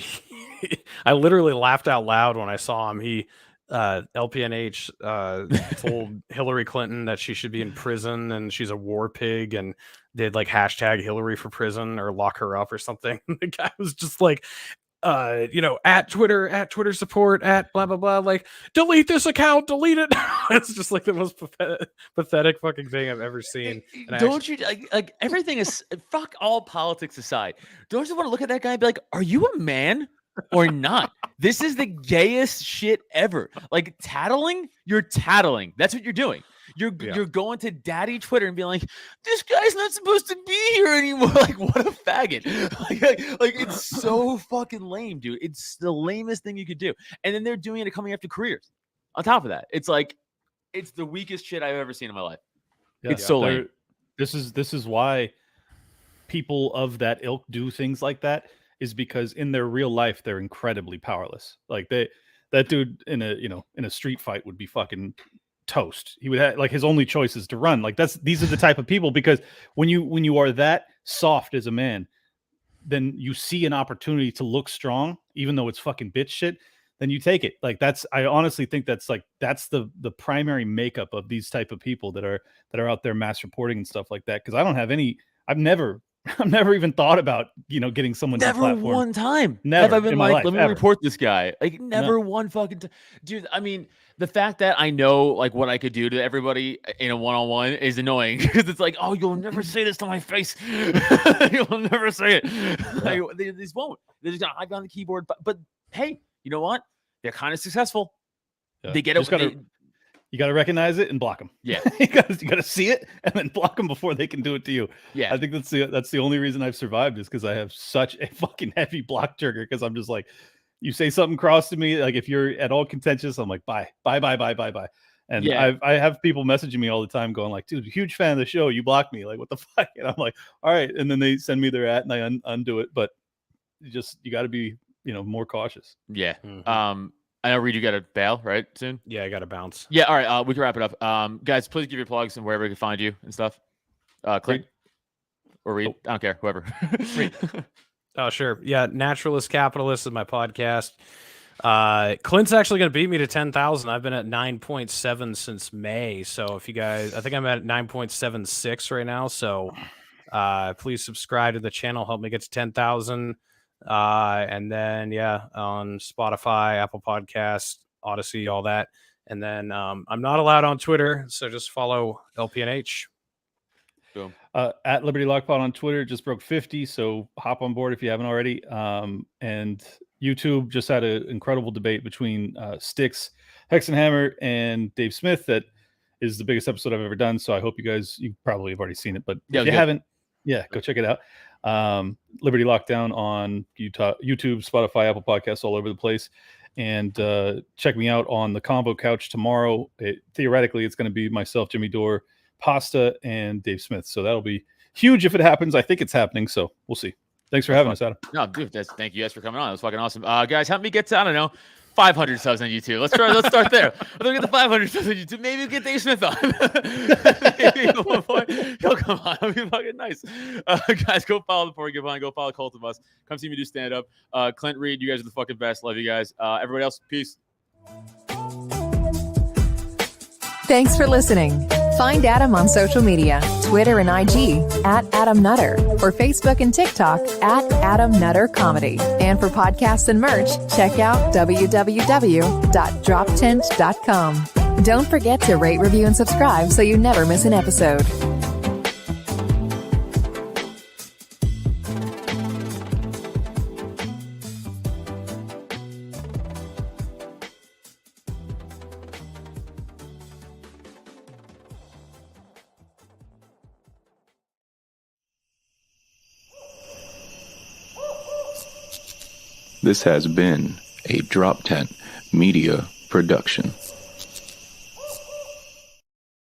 I literally laughed out loud when I saw him. He LPNH told Hillary Clinton that she should be in prison and she's a war pig, and did like hashtag Hillary for prison or lock her up or something. The guy was just like, at Twitter support, at blah, blah, blah, like, delete this account, delete it. It's just like the most pathetic fucking thing I've ever seen. And don't you like everything is fuck all politics aside. Don't you want to look at that guy and be like, are you a man or not? This is the gayest shit ever. Like tattling, you're tattling. That's what you're doing. You're going to daddy Twitter and being like, this guy's not supposed to be here anymore. Like, what a faggot. Like it's so fucking lame, dude. It's the lamest thing you could do. And then they're doing it coming after careers. On top of that, it's like, it's the weakest shit I've ever seen in my life. It's so lame. This is why people of that ilk do things like that, is because in their real life, they're incredibly powerless. Like that dude in a street fight would be fucking toast. He would have like his only choice is to run. Like these are the type of people, because when you are that soft as a man, then you see an opportunity to look strong, even though it's fucking bitch shit, then you take it. Like I honestly think that's the primary makeup of these type of people that are out there mass reporting and stuff like that. Because I've never even thought about, getting someone never to platform. one time. Never have I been in my like, life, let me ever. report this guy. Like never one fucking time. Dude, I mean, the fact that I know like what I could do to everybody in a one-on-one is annoying, because it's like, oh, you'll never say this to my face. You'll never say it. Like, they just won't. They're just gonna hide behind the keyboard. But hey, you know what? They're kind of successful. Yeah. They get it. You got to recognize it and block them. Yeah, you got to see it and then block them before they can do it to you. Yeah, I think that's the only reason I've survived, is because I have such a fucking heavy block trigger. Because I'm just like, you say something cross to me, like if you're at all contentious, I'm like, bye. And yeah. I have people messaging me all the time, going like, dude, huge fan of the show. You blocked me. Like, what the fuck? And I'm like, all right. And then they send me their at and I undo it. But you got to be, more cautious. Yeah. Mm-hmm. I know Reed, you got to bail right soon. Yeah, I got to bounce. Yeah, all right. We can wrap it up. Guys, please give your plugs and wherever we can find you and stuff. Clint or Reed, I don't care, whoever. Oh, sure. Yeah, Naturalist Capitalist is my podcast. Clint's actually going to beat me to 10,000. I've been at 9.7 since May. So if you guys, I think I'm at 9.76 right now. So please subscribe to the channel. Help me get to 10,000. And then, on Spotify, Apple Podcasts, Odyssey, all that. And then I'm not allowed on Twitter, so just follow LPNH. Boom. At Liberty Lockpot on Twitter, just broke 50, so hop on board if you haven't already. And YouTube just had an incredible debate between Styx, Hexenhammer, and Dave Smith. That is the biggest episode I've ever done, so I hope you probably have already seen it, but if you haven't, go check it out. Liberty Lockdown on YouTube, Spotify, Apple Podcasts, all over the place. and check me out on the Combo Couch tomorrow. Theoretically, it's going to be myself, Jimmy Dore, Pasta, and Dave Smith. So that'll be huge if it happens. I think it's happening, so we'll see. Thanks for having us, Adam. No, dude, thank you guys for coming on. It was fucking awesome. Guys, help me get to, I don't know, 500 subs on YouTube. Let's start there. Let's get the 500 subs on YouTube. Maybe we'll get Dave Smith on. Maybe at one point he'll come on. That'll be fucking nice. Guys, go follow the Porcupine. Go follow Cult of Us. Come see me do stand up. Clint, Reed, you guys are the fucking best. Love you guys. Everybody else, peace. Thanks for listening. Find Adam on social media, Twitter and IG @Adam Nutter, or Facebook and TikTok @Adam Nutter Comedy. And for podcasts and merch, check out www.droptent.com. Don't forget to rate, review, and subscribe so you never miss an episode. This has been a Drop Tent Media production.